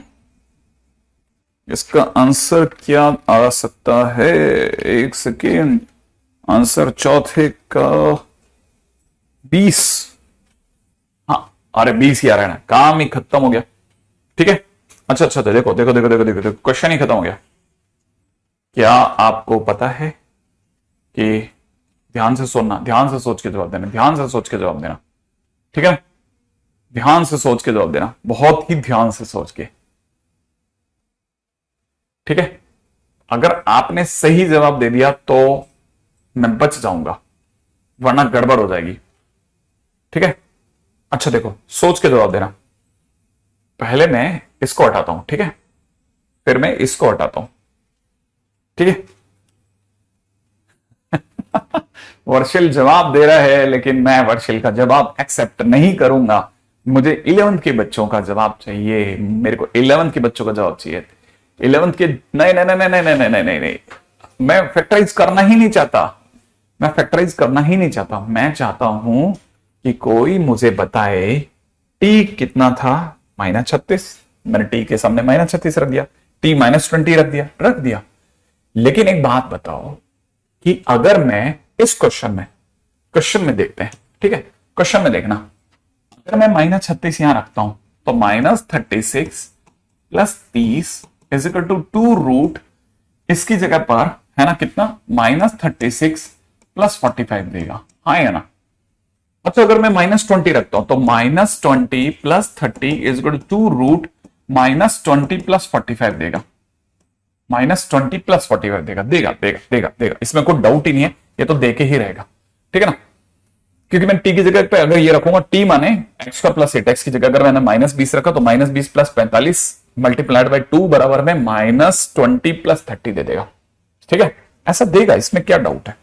इसका आंसर क्या आ सकता है? एक सेकेंड, आंसर चौथे का 20। हाँ अरे 20 ही आ रहा है ना, काम ही खत्म हो गया। ठीक है, अच्छा अच्छा देखो देखो देखो देखो देखो, क्वेश्चन ही खत्म हो गया। क्या आपको पता है कि ध्यान से सुनना, ध्यान से सोच के जवाब देना, ध्यान से सोच के जवाब देना, ठीक है? ध्यान से सोच के जवाब देना, बहुत ही ध्यान से सोच के, ठीक है? अगर आपने सही जवाब दे दिया तो मैं बच जाऊंगा, वरना गड़बड़ हो जाएगी, ठीक है? अच्छा देखो, सोच के जवाब देना। पहले मैं इसको हटाता हूं, ठीक है? फिर मैं इसको हटाता हूं, ठीक है? वर्षिल जवाब दे रहा है, लेकिन मैं वर्षिल का जवाब एक्सेप्ट नहीं करूंगा। मुझे 11th के बच्चों का जवाब चाहिए, मेरे को 11th के बच्चों का जवाब चाहिए। 11th के नहीं नहीं नहीं नहीं नहीं नहीं नहीं नहीं नहीं, मैं फैक्टराइज करना ही नहीं चाहता, मैं फैक्टराइज करना ही नहीं चाहता। मैं चाहता हूं कि कोई मुझे बताए टी कितना था, -36। मैंने टी के सामने -36 रख दिया, टी -20 रख दिया। लेकिन एक बात बताओ कि अगर मैं इस क्वेश्चन में देखते हैं, ठीक है? क्वेश्चन में देखना, अगर मैं -36 यहां रखता हूं तो -36 + 30 = 2 रूट, इसकी जगह पर है ना कितना, -36 + 45 देगा, हाँ है ना? अच्छा अगर मैं -20 रखता हूं तो -20 + 30 = 2 रूट -20 + 45 देगा, -20 + 45 देगा। इसमें कोई डाउट ही नहीं है, ये तो देके ही रहेगा, ठीक है ना? क्योंकि मैं टी की जगह पे अगर ये रखूंगा, टी माने x² + 8x की जगह अगर मैंने -20 रखा तो -20 + 45 × 2 बराबर में -20 + 30 दे देगा, ठीक है? ऐसा देगा, इसमें क्या डाउट है?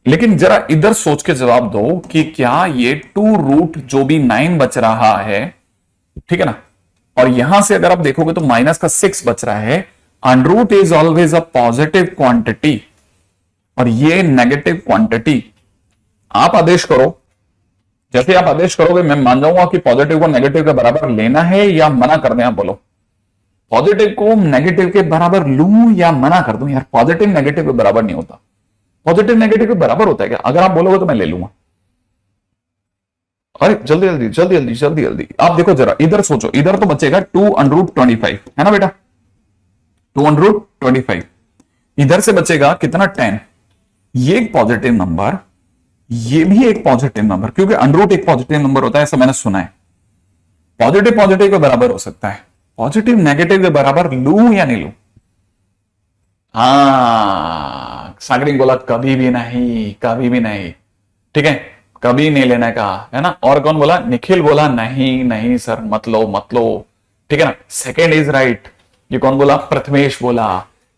लेकिन जरा इधर सोच के जवाब दो कि क्या ये 2 रूट जो भी 9 बच रहा है, ठीक है ना, और यहां से अगर आप देखोगे तो -6 बच रहा है। √ Is always a positive quantity और ये नेगेटिव क्वांटिटी। आप आदेश करो, जैसे आप आदेश करोगे मैं मान जाऊंगा कि पॉजिटिव को नेगेटिव के बराबर लेना है या मना कर दें। आप बोलो, पॉजिटिव को नेगेटिव के बराबर लूं या मना कर दूं? यार पॉजिटिव नेगेटिव के बराबर नहीं होता, पॉजिटिव नेगेटिव के बराबर होता है क्या? अगर आप बोलोगे तो मैं ले लूंगा। अरे जल्दी जल्दी जल्दी जल्दी जल्दी जल्दी, आप देखो जरा इधर सोचो, इधर तो बचेगा 2√25, है ना बेटा? 2√25, इधर से बचेगा कितना, 10। ये एक पॉजिटिव नंबर, ये भी एक पॉजिटिव नंबर, क्योंकि √ एक पॉजिटिव नंबर होता है, ऐसा मैंने सुना है। पॉजिटिव पॉजिटिव के बराबर हो सकता है, पॉजिटिव नेगेटिव के बराबर लूं या नहीं लूं? हाँ, सागरिक बोला कभी भी नहीं, कभी भी नहीं, ठीक है? कभी नहीं लेने का, है ना? और कौन बोला? निखिल बोला नहीं नहीं सर मत लो मत लो, ठीक है ना? Second is right. ये कौन बोला? प्रथमेश बोला,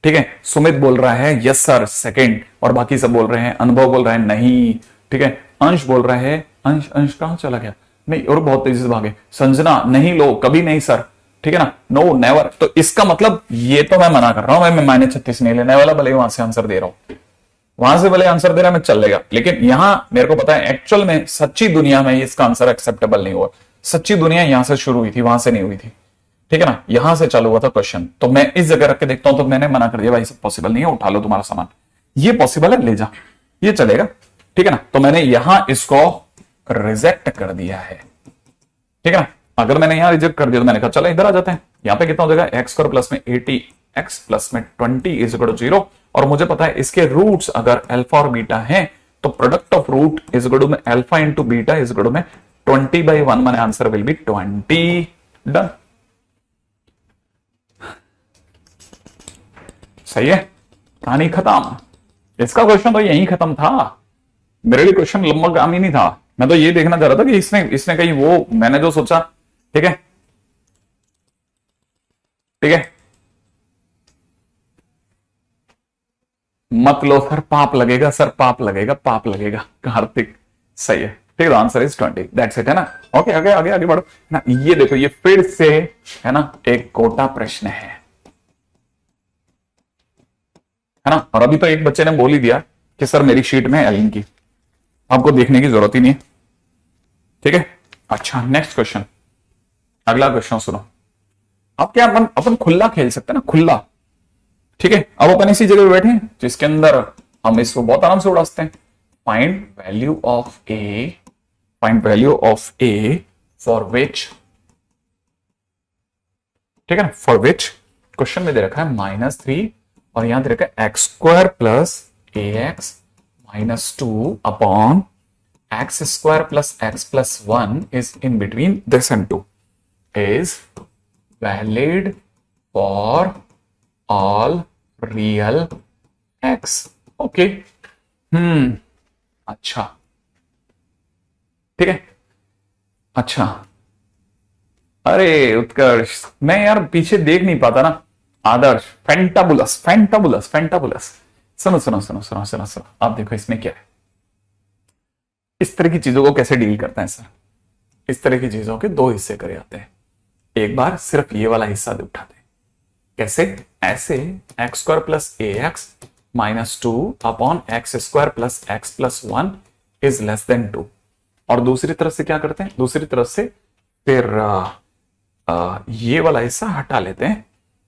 ठीक है? सुमित बोल रहा है यस सर सेकेंड, और बाकी सब बोल रहे हैं, अनुभव बोल रहा है नहीं, ठीक है? अंश बोल रहा है, अंश कहां चला गया? नहीं, और बहुत तेजी से भागे। संजना नहीं लो, कभी नहीं सर, ठीक है ना? No never. तो इसका मतलब ये तो मैं मना कर रहा हूं, मैं -36 नहीं लेने वाला, भले वहां से आंसर दे रहा हूं, वहां से भले आंसर दे रहा मैं चलेगा, लेकिन यहां मेरे को पता है एक्चुअल में सच्ची दुनिया में इसका आंसर एक्सेप्टेबल नहीं हुआ। सच्ची दुनिया यहां से शुरू हुई थी, वहां से नहीं हुई थी, ठीक है ना? यहां से चालू हुआ था क्वेश्चन, तो मैं इस जगह रख के देखता हूं तो मैंने मना कर दिया, भाई सब पॉसिबल नहीं है, उठा लो तुम्हारा सामान, ये पॉसिबल है ले जा, ये चलेगा, ठीक है ना? तो मैंने यहां इसको रिजेक्ट कर दिया है, ठीक है ना? अगर मैंने यहां रिजेक्ट कर दिया तो मैंने कहा चलो इधर आ जाते हैं। यहां पे कितना हो जाएगा? x² + 80 x + 20 = 0, और मुझे पता है इसके रूट्स अगर अल्फा और बीटा हैं तो product of root is equal to alpha into beta is equal to 20/1, माने आंसर विल बी 20। डन, सही है, कहानी खत्म। इसका क्वेश्चन तो यही खत्म था, मेरे लिए क्वेश्चन लंबा काम ही नहीं था। मैं तो ये देखना चाह रहा था कि इसने कहीं वो मैंने जो सोचा, ठीक है, ठीक है, मत लो सर पाप लगेगा, सर पाप लगेगा, पाप लगेगा। कार्तिक सही है, ठीक है, आंसर इज 20, दैट्स इट, है ना? ओके आगे आगे आगे बढ़ो ना। ये देखो ये फिर से है ना एक कोटा प्रश्न है ना? और अभी तो एक बच्चे ने बोल ही दिया कि सर मेरी शीट में एलिन की, आपको देखने की जरूरत ही नहीं है, ठीक है? अच्छा नेक्स्ट क्वेश्चन, अगला क्वेश्चन सुनो। अब क्या अपन खुला खेल सकते हैं ना, खुला, ठीक है? अब अपन इसी जगह पे बैठे हैं जिसके अंदर हम इसको बहुत आराम से उड़ा सकते हैं। Find value of A, find value of A for which, ठीक है ना, फॉर विच क्वेश्चन में दे रखा है -3 और यहां दे रखा है x square plus A x minus two upon x square plus x plus one is in between this and two is valid for all real x. Okay अच्छा ठीक है। अच्छा अरे उत्कर्ष मैं यार पीछे देख नहीं पाता ना। आदर्श फेंटाबुलस फेंटाबुलस फेंटाबुलस सुनो सुनो सुनो सुनो सुनो सुनो आप देखो इसमें क्या है। इस तरह की चीजों को कैसे डील करते हैं सर। इस तरह की चीजों के दो हिस्से करे जाते हैं। एक बार सिर्फ ये वाला हिस्सा उठाते हैं। कैसे? ऐसे x square plus A x minus two upon x square plus x plus one is less than two. और दूसरी तरफ से क्या करते हैं? दूसरी तरफ से फिर ये वाला हिस्सा हटा लेते हैं।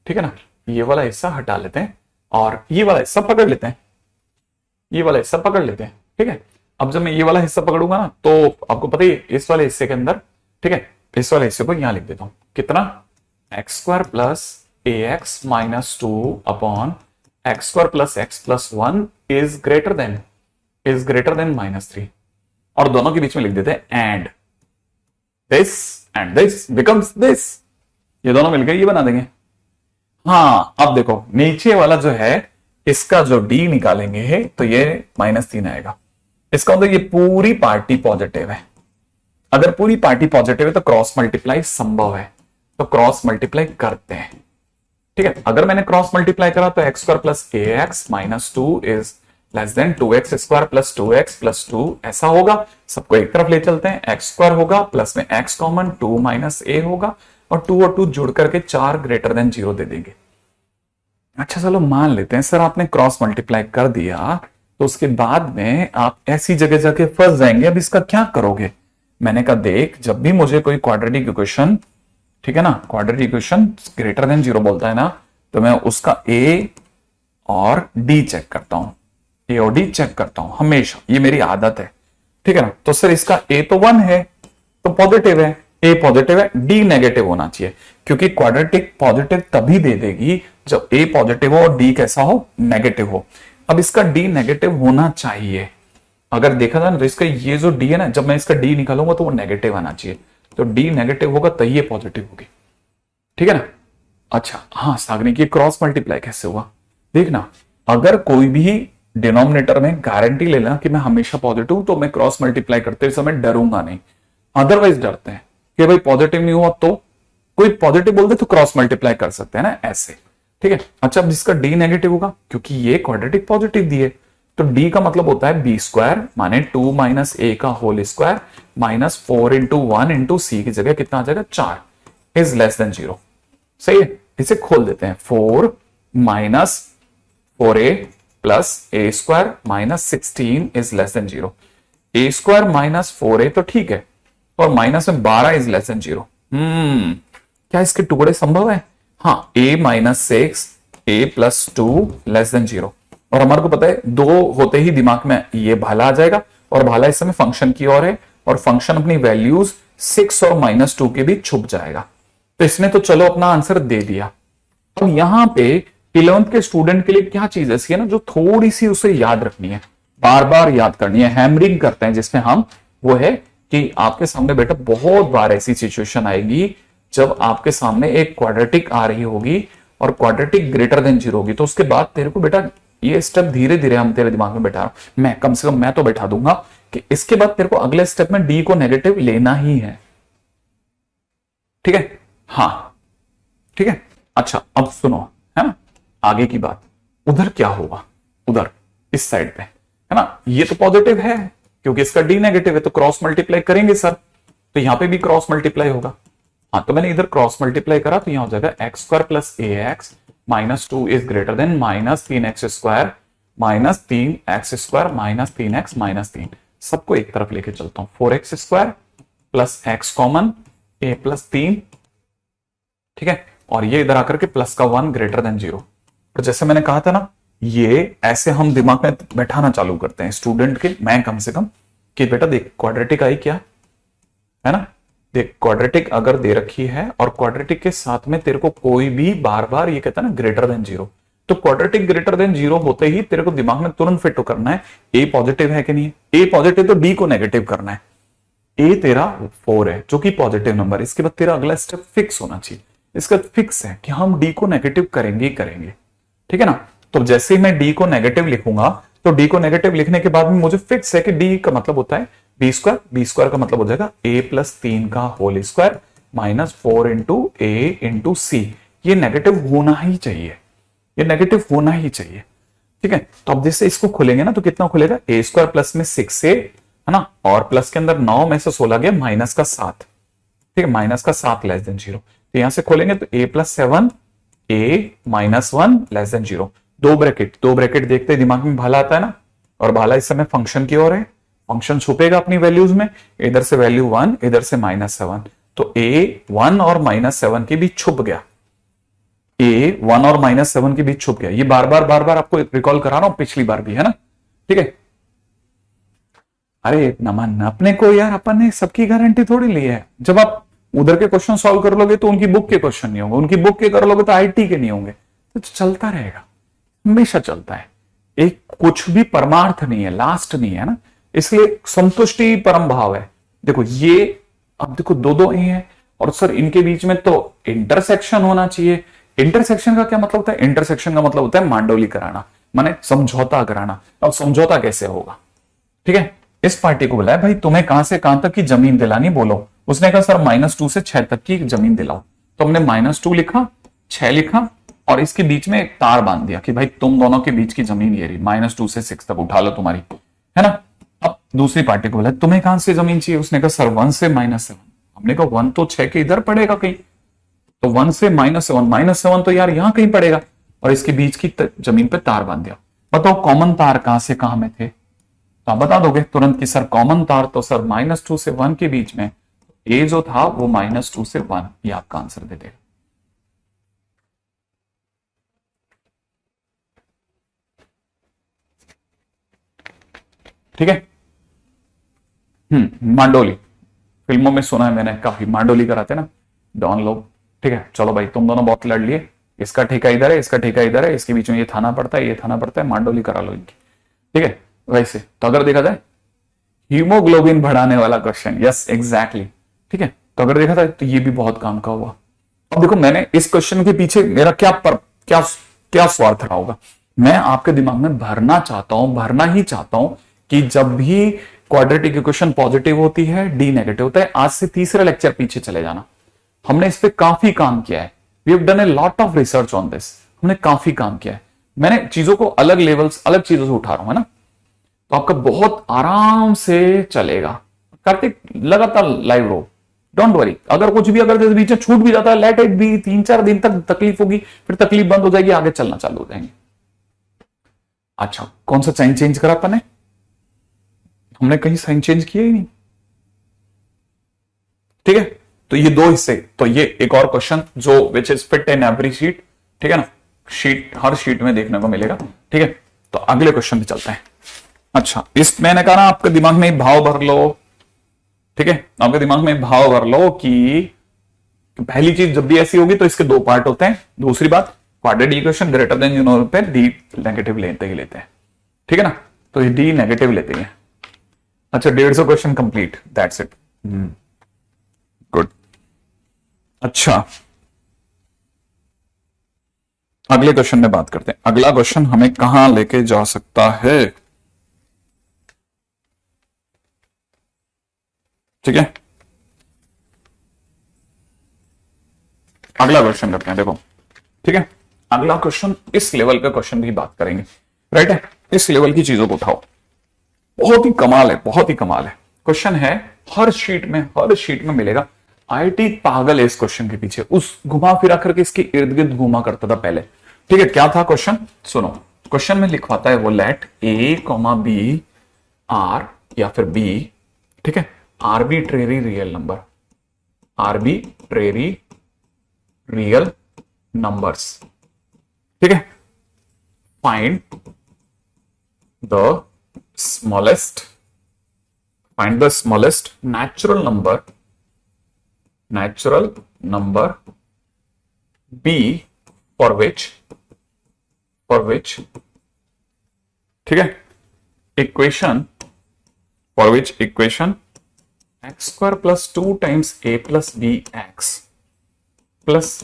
ठीक है ना, ये वाला हिस्सा हटा लेते हैं और ये वाला हिस्सा पकड़ लेते हैं। ये वाला हिस्सा पकड़ लेते हैं। ठीक है, अब जब मैं ये वाला हिस्सा पकड़ूंगा ना तो आपको पता ही इस वाले हिस्से के अंदर, ठीक है, इस वाले हिस्से को यहां लिख देता हूं। कितना? X square plus A x minus two upon x square plus x plus one is greater than minus three. और दोनों के बीच में लिख देते हैं एंड दिस बिकम्स दिस। ये दोनों मिलकर ये बना देंगे। हाँ अब देखो नीचे वाला जो है इसका जो डी निकालेंगे तो ये माइनस तीन आएगा। इसका मतलब ये पूरी पार्टी पॉजिटिव है। अगर पूरी पार्टी पॉजिटिव है तो क्रॉस मल्टीप्लाई संभव है, तो क्रॉस मल्टीप्लाई करते हैं। ठीक है, अगर मैंने क्रॉस मल्टीप्लाई करा तो x square plus A x minus two is less than two x square plus two x plus two ऐसा होगा। सबको एक तरफ ले चलते हैं। एक्स स्क्वायर होगा प्लस में x common, two minus a होगा और टू जुड़ करके चार ग्रेटर देन जीरो दे देंगे। अच्छा चलो मान लेते हैं सर आपने क्रॉस मल्टीप्लाई कर दिया तो उसके बाद में आप ऐसी जगह जाके फंस जाएंगे। अब इसका क्या करोगे? मैंने कहा देख, जब भी मुझे कोई क्वाड्रेटिक इक्वेशन, ठीक है ना, quadratic equation greater than zero बोलता है ना, तो मैं उसका ए और डी चेक करता हूं। ए और डी चेक करता हूं हमेशा, ये मेरी आदत है। ठीक है ना, तो सर इसका ए तो वन है तो पॉजिटिव है, ए पॉजिटिव है, डी नेगेटिव होना चाहिए क्योंकि क्वाड्रेटिक पॉजिटिव तभी दे देगी जब ए पॉजिटिव हो और डी कैसा हो? नेगेटिव हो। अब इसका डी नेगेटिव होना चाहिए। अगर देखा जाए ना तो इसका ये जो डी है ना, जब मैं इसका डी निकालूंगा तो वो नेगेटिव आना चाहिए। तो डी नेगेटिव होगा तो ये पॉजिटिव होगी। ठीक है ना। अच्छा हाँ सागनी की क्रॉस मल्टीप्लाई कैसे हुआ देखना। अगर कोई भी डिनोमिनेटर में गारंटी ले लेना कि मैं हमेशा पॉजिटिव तो मैं क्रॉस मल्टीप्लाई करते समय डरूंगा नहीं। अदरवाइज डरते हैं कि भाई पॉजिटिव नहीं हुआ तो कोई पॉजिटिव बोल दे तो क्रॉस मल्टीप्लाई कर सकते हैं ना ऐसे। ठीक है। अच्छा अब जिसका डी नेगेटिव होगा क्योंकि ये क्वाड्रेटिक पॉजिटिव दिए तो डी का मतलब होता है बी स्क्वायर माने टू माइनस ए का whole square minus four into one into सी की जगह कितना आ जाएगा? चार इज लेस देन जीरो। सही है, इसे खोल देते हैं। Four minus four A plus A square minus 16 is less than zero. A square minus four A तो ठीक है और माइनस में 12 इज लेस देन जीरो। क्या इसके टुकड़े संभव है? हाँ, A minus six A plus two less than zero. और हमारे को पता है दो होते ही दिमाग में ये भाला आ जाएगा और भाला इस समय फंक्शन की ओर है और फंक्शन अपनी वैल्यूज 6 और माइनस टू के बीच छुप जाएगा। तो इसने तो चलो अपना आंसर दे दिया। अब यहां पे 11th के स्टूडेंट के लिए क्या चीज ऐसी है ना जो थोड़ी सी उसे याद रखनी है, बार बार याद करनी है। हैमरिंग करते हैं जिसमें हम, वो है कि आपके सामने बेटा बहुत बार ऐसी सिचुएशन आएगी जब आपके सामने एक क्वाड्रेटिक आ रही होगी और क्वाड्रेटिक ग्रेटर देन जीरो होगी। तो उसके बाद तेरे को बेटा ये स्टेप धीरे धीरे हम तेरे दिमाग में बैठा रहा हूं, मैं कम से कम मैं तो बैठा दूंगा कि इसके बाद तेरे को अगले स्टेप में डी को नेगेटिव लेना ही है। ठीक है, हाँ ठीक है। अच्छा अब सुनो, है ना, आगे की बात। उधर क्या होगा? उधर इस साइड पे, है ना, ये तो पॉजिटिव है क्योंकि इसका डी नेगेटिव है तो क्रॉस मल्टीप्लाई करेंगे सर, तो यहां पे भी क्रॉस मल्टीप्लाई होगा। हाँ तो मैंने इधर क्रॉस मल्टीप्लाई करा तो यहां हो जाएगा x square plus A x minus two is greater than minus तीन एक्स स्क्वायर माइनस तीन एक्स स्क्वायर माइनस तीन एक्स माइनस तीन। सबको एक तरफ लेके चलता हूं। Four X square plus X common A plus तीन, ठीक है, और ये इधर आकर के प्लस का वन ग्रेटर देन जीरो। और जैसे मैंने कहा था ना, ये ऐसे हम दिमाग में बैठाना चालू करते हैं स्टूडेंट के, मैं कम से कम, कि बेटा देख क्वाड्रेटिक आई क्या है ना, देख क्वाड्रेटिक अगर दे रखी है और क्वाड्रेटिक के साथ में तेरे को कोई भी बार बार ये कहता है ना ग्रेटर देन जीरो, तो क्वाड्रेटिक ग्रेटर देन 0 होते ही तेरे को दिमाग में तुरंत फिट करना है ए पॉजिटिव है कि नहीं है। ए पॉजिटिव तो डी को नेगेटिव करना है। ए तेरा 4 है जो कि पॉजिटिव नंबर, इसके बाद तेरा अगला स्टेप फिक्स होना चाहिए। इसका फिक्स है कि हम डी को नेगेटिव करेंगे ही करेंगे, ठीक है ना। तो जैसे ही मैं डी को नेगेटिव लिखूंगा तो डी को नेगेटिव लिखने के बाद में मुझे फिक्स है कि डी का मतलब होता है बी स्क्वायर, बी स्क्वायर का मतलब हो जाएगा ए प्लस 3 का whole square minus 4 into a into सी। ये नेगेटिव होना ही चाहिए, ये नेगेटिव होना ही चाहिए, ठीक है। तो अब जैसे इसको खोलेंगे ना तो कितना खुलेगा, ए स्क्वायर प्लस में 6 है ना, और प्लस के अंदर 9 में से 16 गया माइनस का 7, ठीक है, माइनस का 7 लेस देन 0। तो यहां से खोलेंगे तो ए प्लस 7 ए माइनस 1 लेस देन 0। दो ब्रैकेट देखते दिमाग में भाला आता है ना, और भाला इस समय फंक्शन की ओर है, फंक्शन छुपेगा अपनी वैल्यूज में, इधर से वैल्यू 1 इधर से -7, तो ए 1 और -7 के बीच छुप गया, ए 1 और -7 के बीच छुप गया। ये बार बार आपको रिकॉल करा रहा हूं, पिछली बार भी है ना, ठीक है। अरे नमन, अपने को यार अपन ने सबकी गारंटी थोड़ी ली है। जब आप उधर के क्वेश्चन सॉल्व कर लोगे तो उनकी बुक के क्वेश्चन नहीं होंगे, उनकी बुक के कर लोगे तो आईटी के नहीं होंगे, तो चलता रहेगा, हमेशा चलता है। एक कुछ भी परमार्थ नहीं है, लास्ट नहीं है ना, इसलिए संतुष्टि परम भाव है। देखो ये, अब देखो दो ए है और सर इनके बीच में तो इंटरसेक्शन होना चाहिए। इंटरसेक्शन का क्या मतलब होता है, इंटरसेक्शन का मतलब होता है मांडोली कराना, माने समझौता कराना। अब समझौता कैसे होगा, ठीक है। इस पार्टी को बुलाया, भाई तुम्हें कहां से कहां तक की जमीन दिलानी बोलो। उसने कहा सर -2 से 6 तक की जमीन दिलाओ। तो हमने -2 लिखा, 6 लिखा और इसके बीच में एक तार बांध दिया कि भाई तुम दोनों के बीच की जमीन ये रही, -2 से 6 तक उठा लो तुम्हारी, है ना। अब दूसरी पार्टी को बोला तुम्हें कहां से जमीन चाहिए, उसने कहा सर 1 से -7। हमने कहा 1 तो 6 के इधर पड़ेगा कहीं, तो 1 से -7 तो यार यहां कहीं पड़ेगा, और इसके बीच की जमीन पे तार बांध दिया। बताओ कॉमन तार कहां से कहां में थे, तो आप बता दोगे तुरंत कि सर कॉमन तार तो सर -2 से 1 के बीच में, ए जो था वो -2 से 1, ये आपका आंसर दे देगा। ठीक है। मांडोली फिल्मों में सुना है मैंने, काफी मांडोली कराते ना डॉन लोग, ठीक है। चलो भाई तुम दोनों बहुत लड़ लिए, इसका ठेका इधर है, इसका ठेका इधर है, इसके बीच में ये थाना पड़ता है, ये थाना पड़ता है, मांडोली करा लो इनकी, ठीक है। वैसे तो अगर देखा जाए हीमोग्लोबिन बढ़ाने वाला क्वेश्चन, यस एग्जैक्टली, ठीक है। तो अगर देखा जाए तो ये भी बहुत काम का हुआ। अब देखो मैंने इस क्वेश्चन के पीछे मेरा क्या स्वार्थ रहा होगा, मैं आपके दिमाग में भरना चाहता हूं, भरना ही चाहता हूं कि जब भी क्वाड्रेटिक इक्वेशन पॉजिटिव होती है डी नेगेटिव होता है। आज से तीसरा लेक्चर पीछे चले जाना, हमने इस पे काफी काम किया है, we have done a lot of research on this, हमने काफी काम किया है। मैंने चीजों को अलग लेवल्स, अलग चीजों से उठा रहा हूं, है ना, तो आपका बहुत आराम से चलेगा। कार्तिक लगातार लाइव रहो, डोंट वरी। अगर कुछ भी अगर बीच में छूट भी जाता है, लेट इट बी, 3-4 दिन तक तकलीफ होगी, फिर तकलीफ बंद हो जाएगी, आगे चलना चालू हो जाएंगे। अच्छा कौन सा साइन चेंज करा अपन ने, हमने कहीं साइन चेंज किया ही नहीं, ठीक है। तो ये दो हिस्से, तो ये एक और क्वेश्चन जो which is fit in every sheet, ठीक है ना, शीट हर शीट में देखने को मिलेगा, ठीक है। तो अगले क्वेश्चन पे चलते हैं। अच्छा इस मैंने कहा ना आपके दिमाग में भाव भर लो, ठीक है, आपके दिमाग में भाव भर लो कि पहली चीज जब भी ऐसी होगी तो इसके दो पार्ट होते हैं। दूसरी बात क्वाड्रेटिक इक्वेशन ग्रेटर देन 0 पे डी नेगेटिव लेते ही लेते हैं, ठीक है ना, तो ये डी नेगेटिव लेते हैं। अच्छा 150 question complete, that's it, good. अच्छा अगले क्वेश्चन में बात करते हैं। अगला क्वेश्चन हमें कहां लेके जा सकता है, ठीक है। अगला क्वेश्चन करते हैं, देखो ठीक है। अगला क्वेश्चन इस लेवल का क्वेश्चन भी बात करेंगे, राइट है, इस लेवल की चीजों को उठाओ, बहुत ही कमाल है, बहुत ही कमाल है। क्वेश्चन है हर शीट में मिलेगा। आईआईटी पागल है इस क्वेश्चन के पीछे, उस घुमा फिरा करके इसके इर्द गिर्द घुमा करता था पहले, ठीक है। क्या था क्वेश्चन, सुनो। क्वेश्चन में लिखवाता है वो let a comma b R या फिर बी, ठीक है, arbitrary real number, arbitrary real numbers, ठीक है। Find the smallest natural number b for which for which, ठीक है, equation for which equation x square plus 2 times a plus B x plus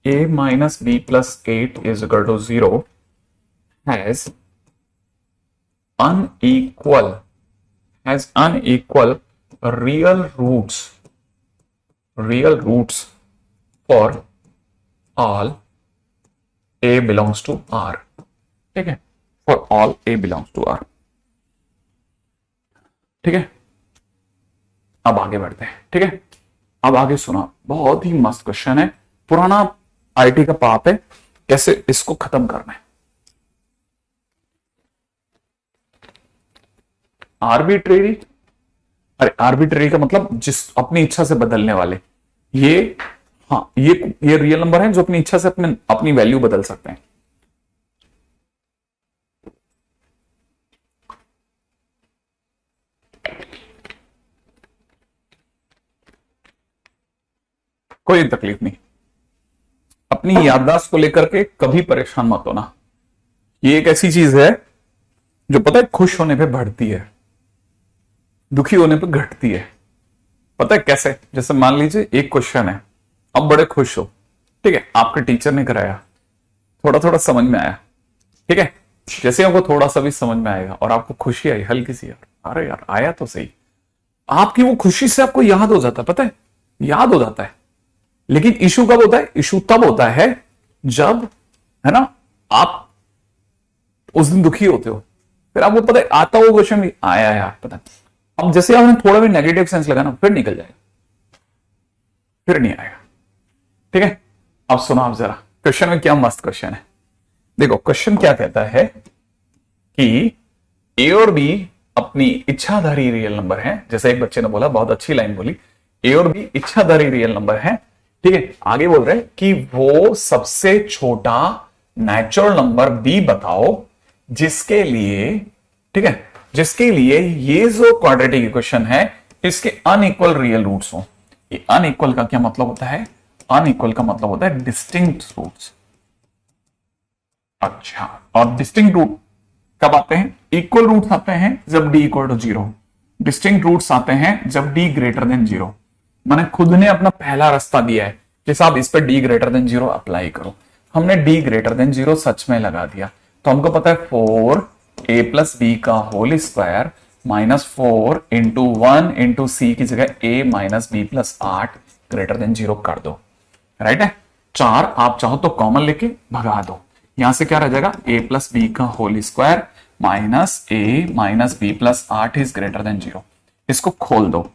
a minus b plus 8 is equal to 0 has unequal real roots for all a belongs to R, ठीक है, for all a belongs to R, ठीक है। अब आगे बढ़ते हैं, ठीक है। अब आगे सुना, बहुत ही मस्त क्वेश्चन है, पुराना आईटी का पाप है, कैसे इसको खत्म करना है। आर्बिट्रेरी, अरे आर्बिट्रेरी का मतलब जिस अपनी इच्छा से बदलने वाले, ये हाँ ये रियल नंबर है जो अपनी इच्छा से अपनी वैल्यू बदल सकते हैं। कोई तकलीफ नहीं, अपनी याददाश्त को लेकर के कभी परेशान मत होना। ये एक ऐसी चीज है जो पता है खुश होने पे बढ़ती है, दुखी होने पे घटती है। पता है कैसे? जैसे मान लीजिए एक क्वेश्चन है, अब बड़े खुश हो, ठीक है, आपके टीचर ने कराया, थोड़ा थोड़ा समझ में आया, ठीक है, जैसे आपको थोड़ा सा भी समझ में आएगा और आपको खुशी आई हल्की सी, यार अरे यार आया तो सही, आपकी वो खुशी से आपको याद हो जाता है, पता है याद हो जाता है। लेकिन इशू कब होता है? इशू तब होता है जब, है ना, आप उस दिन दुखी होते हो, फिर आपको पता है आता वो क्वेश्चन भी आया यार, पता है, अब जैसे आपने थोड़ा भी नेगेटिव सेंस लगा ना, फिर निकल जाएगा, फिर नहीं आएगा, ठीक है। अब सुनो आप जरा क्वेश्चन में, क्या मस्त क्वेश्चन है। देखो क्वेश्चन क्या कहता है कि ए और बी अपनी इच्छाधारी रियल नंबर है, जैसे एक बच्चे ने बोला, बहुत अच्छी लाइन बोली, ए और बी इच्छाधारी रियल नंबर है, ठीक है। आगे बोल रहे हैं कि वो सबसे छोटा नेचुरल नंबर बी बताओ जिसके लिए, ठीक है, जिसके लिए ये जो क्वाड्रेटिक इक्वेशन है इसके अनइक्वल रियल रूट्स हो। ये अनइक्वल का क्या मतलब होता है? अनइक्वल का मतलब होता है डिस्टिंक्ट रूट्स। अच्छा, और डिस्टिंक्ट रूट कब आते हैं? इक्वल रूट्स आते हैं जब D equal to 0, distinct roots आते हैं जब डी ग्रेटर देन 0। मैंने खुद ने अपना पहला रास्ता दिया है कि साहब इस पे डी ग्रेटर देन 0 अप्लाई करो। हमने डी ग्रेटर देन 0 सच में लगा दिया, तो हमको पता है 4a प्लस बी का whole square minus 4 into 1 into सी की जगह a minus B plus 8 greater than 0 कर दो, राइट है। 4 आप चाहो तो कॉमन लेके भगा दो, यहां से क्या रह जाएगा? a प्लस बी का whole square minus a minus B plus 8 is greater than 0। इसको खोल दो,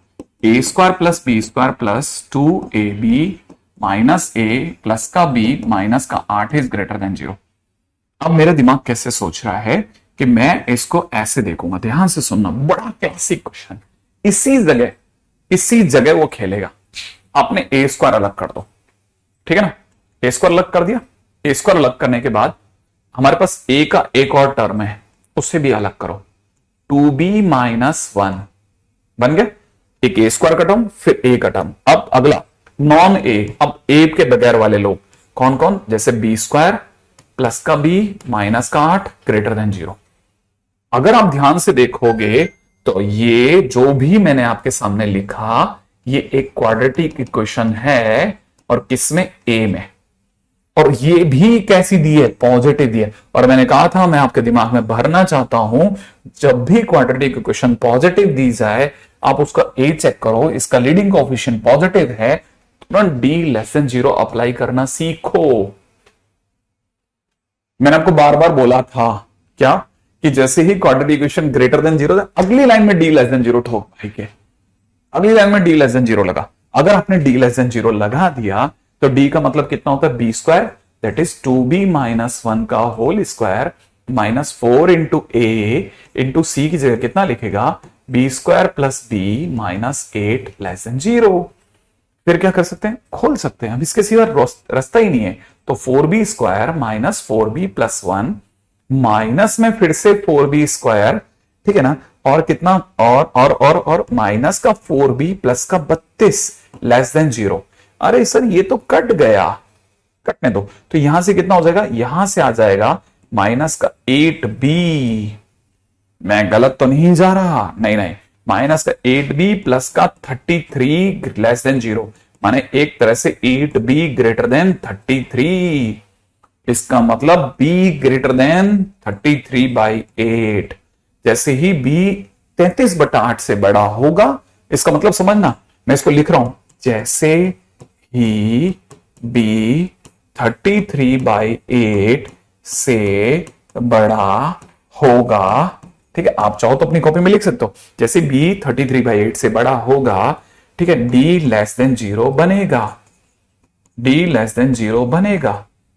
a square plus B square plus 2ab minus a plus का b माइनस का 8 इज ग्रेटर देन 0। अब मेरा दिमाग कैसे सोच रहा है कि मैं इसको ऐसे देखूंगा, ध्यान से सुनना, बड़ा क्लासिक क्वेश्चन, इसी जगह वो खेलेगा। आपने ए स्क्वायर अलग कर दो, ठीक है ना, ए स्क्वायर अलग कर दिया। ए स्क्वायर अलग करने के बाद हमारे पास ए का एक और टर्म है, उससे भी अलग करो, 2b माइनस 1 बन गया। एक ए स्क्वायर का टर्म, फिर ए का टर्म। अब अगला नॉन ए, अब ए के बगैर वाले लोग कौन कौन? जैसे बी स्क्वायर प्लस का बी माइनस का 8 ग्रेटर देन 0। अगर आप ध्यान से देखोगे तो ये जो भी मैंने आपके सामने लिखा, ये एक क्वाड्रेटिक इक्वेशन है, और किसमें? ए में। और ये भी कैसी दी है? पॉजिटिव दी है। और मैंने कहा था मैं आपके दिमाग में भरना चाहता हूं, जब भी क्वाड्रेटिक इक्वेशन पॉजिटिव दी जाए आप उसका ए चेक करो, इसका लीडिंग कोएफिशिएंट पॉजिटिव है, तुरंत डी लेस देन 0 अप्लाई करना सीखो। मैंने आपको बार बार बोला था क्या, कि जैसे ही क्वाड्रेटिक इक्वेशन ग्रेटर देन 0, अगली लाइन में डी लेस देन 0 ठोक भाई के, अगली लाइन में डी लेस देन 0 लगा। अगर आपने डी लेस देन 0 लगा दिया तो डी का मतलब कितना होता है? B square, that is 2b minus 1 का whole square minus 4 into a into सी की जगह कितना लिखेगा? B square plus b minus 8 less than 0। फिर क्या कर सकते हैं? खोल सकते हैं, अब इसके सिवा रास्ता ही नहीं है। तो 4b square minus 4b plus 1 minus में फिर से 4b स्क्वायर, ठीक है ना, और कितना? और माइनस का 4b प्लस का 32 लेस देन 0। अरे सर ये तो कट गया, कटने दो। तो यहां से कितना हो जाएगा? यहां से आ जाएगा माइनस का 8b, मैं गलत तो नहीं जा रहा, नहीं नहीं, माइनस का 8b प्लस का 33 लेस देन 0, माने एक तरह से 8b ग्रेटर देन 33, इसका मतलब b ग्रेटर देन 33/8। जैसे ही b 33/8 से बड़ा होगा, इसका मतलब समझना, मैं इसको लिख रहा हूं, जैसे ही b 33/8 से बड़ा होगा, ठीक है, आप चाहो तो अपनी कॉपी में लिख सकते हो, जैसे b 33/8 से बड़ा होगा, ठीक है, d लेस देन 0 बनेगा, d लेस देन 0 बनेगा,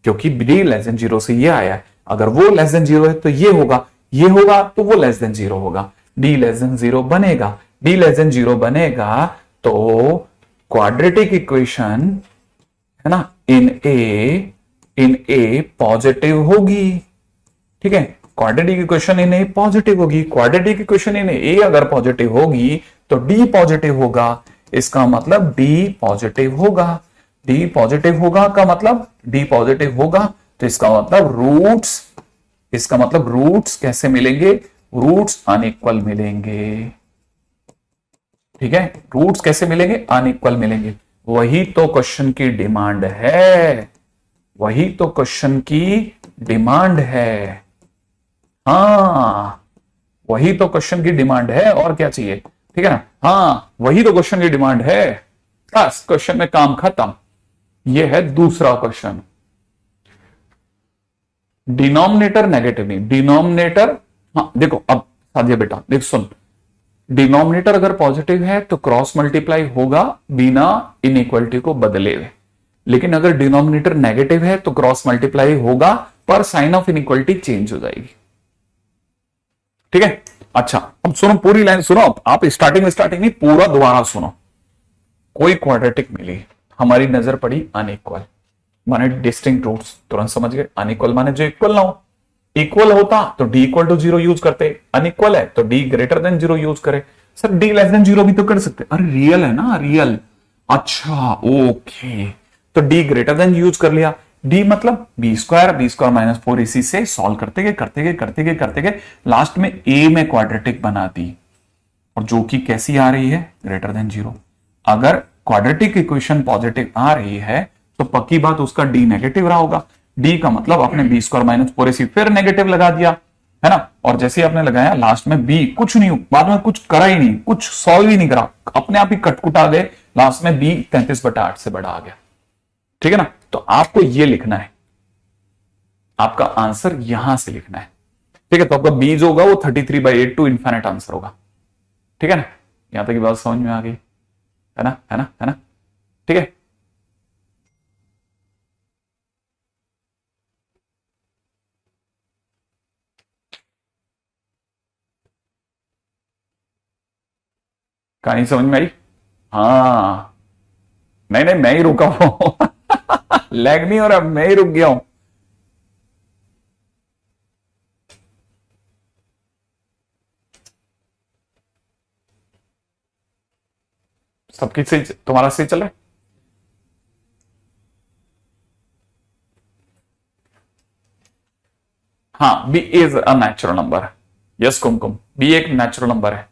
क्योंकि d लेस देन 0 से ये आया है, अगर वो लेस देन 0 है तो ये होगा, ये होगा तो वो लेस देन 0 होगा, d लेस देन 0 बनेगा, d लेस देन 0 बनेगा तो क्वाड्रेटिक इक्वेशन है ना इन ए पॉजिटिव होगी, ठीक है, quadratic equation in A positive होगी, क्वाड्रेटिक इक्वेशन इन ए अगर पॉजिटिव होगी तो डी पॉजिटिव होगा, इसका मतलब डी पॉजिटिव होगा, डी पॉजिटिव होगा का मतलब डी पॉजिटिव होगा, तो इसका मतलब रूट्स कैसे मिलेंगे, रूट्स अनइक्वल मिलेंगे, ठीक है, रूट्स कैसे मिलेंगे, अनइक्वल मिलेंगे, वही तो क्वेश्चन की डिमांड है, वही तो क्वेश्चन की डिमांड है, हाँ वही तो क्वेश्चन की डिमांड है, और क्या चाहिए, ठीक है ना, हाँ वही तो क्वेश्चन की डिमांड है, बस क्वेश्चन में काम खत्म। ये है दूसरा क्वेश्चन, डिनोमिनेटर नेगेटिव नहीं, डिनोमिनेटर, हाँ देखो अब साजिए बेटा देख सुन, डिनोमिनेटर अगर पॉजिटिव है तो क्रॉस मल्टीप्लाई होगा बिना इनइक्वालिटी को बदले हुए, लेकिन अगर डिनोमिनेटर नेगेटिव है तो क्रॉस मल्टीप्लाई होगा पर साइन ऑफ इनइक्वालिटी चेंज हो जाएगी, ठीक है। अच्छा अब सुनो, पूरी लाइन सुनो, आप स्टार्टिंग नहीं पूरा दोबारा सुनो, कोई क्वाड्रेटिक मिली, हमारी नजर पड़ी अनइक्वल, माने डिस्टिंक्ट रूट्स, तुरंत समझ गए, अनइक्वल माने जो इक्वल ना हो, इक्वल होता तो d इक्वल टू 0 यूज करते, अनइक्वल है तो d ग्रेटर देन 0 यूज करे, सर d लेस देन 0 भी तो कर सकते, अरे रियल है ना, रियल, अच्छा ओके, तो d ग्रेटर देन यूज कर लिया, d मतलब b स्क्वायर माइनस 4 इसी से सॉल्व करते गए लास्ट में a में क्वाड्रेटिक बना दी, और जो कि कैसी आ रही है, ग्रेटर देन 0, अगर क्वाड्रेटिक इक्वेशन पॉजिटिव आ रही है तो पक्की बात उसका d नेगेटिव रहा होगा, d का मतलब आपने b स्क्वायर माइनस 4 इसी फिर नेगेटिव लगा दिया है ना, और जैसे ही आपने लगाया लास्ट में b कुछ नहीं, बाद में कुछ करा ही नहीं, कुछ सॉल्व ही नहीं करा, अपने आप ही कटकुटा गए, लास्ट में b 33/8 से बड़ा आ गया, ठीक है ना, तो आपको ये लिखना है, आपका आंसर यहां से लिखना है, ठीक है, तो आपका b जो होगा वो 33/8 टू इन्फिनिट आंसर होगा, ठीक है ना, यहां तक की बात समझ में आ गई है ना, ठीक है। कहानी समझ में आई, हाँ नहीं मैं ही रुका हूं लैग नहीं हो रहा, मैं ही रुक गया हूं, सबकी सही, तुम्हारा सही चल रहा है, हाँ b is a natural number, yes Kumkum, b एक नेचुरल नंबर है,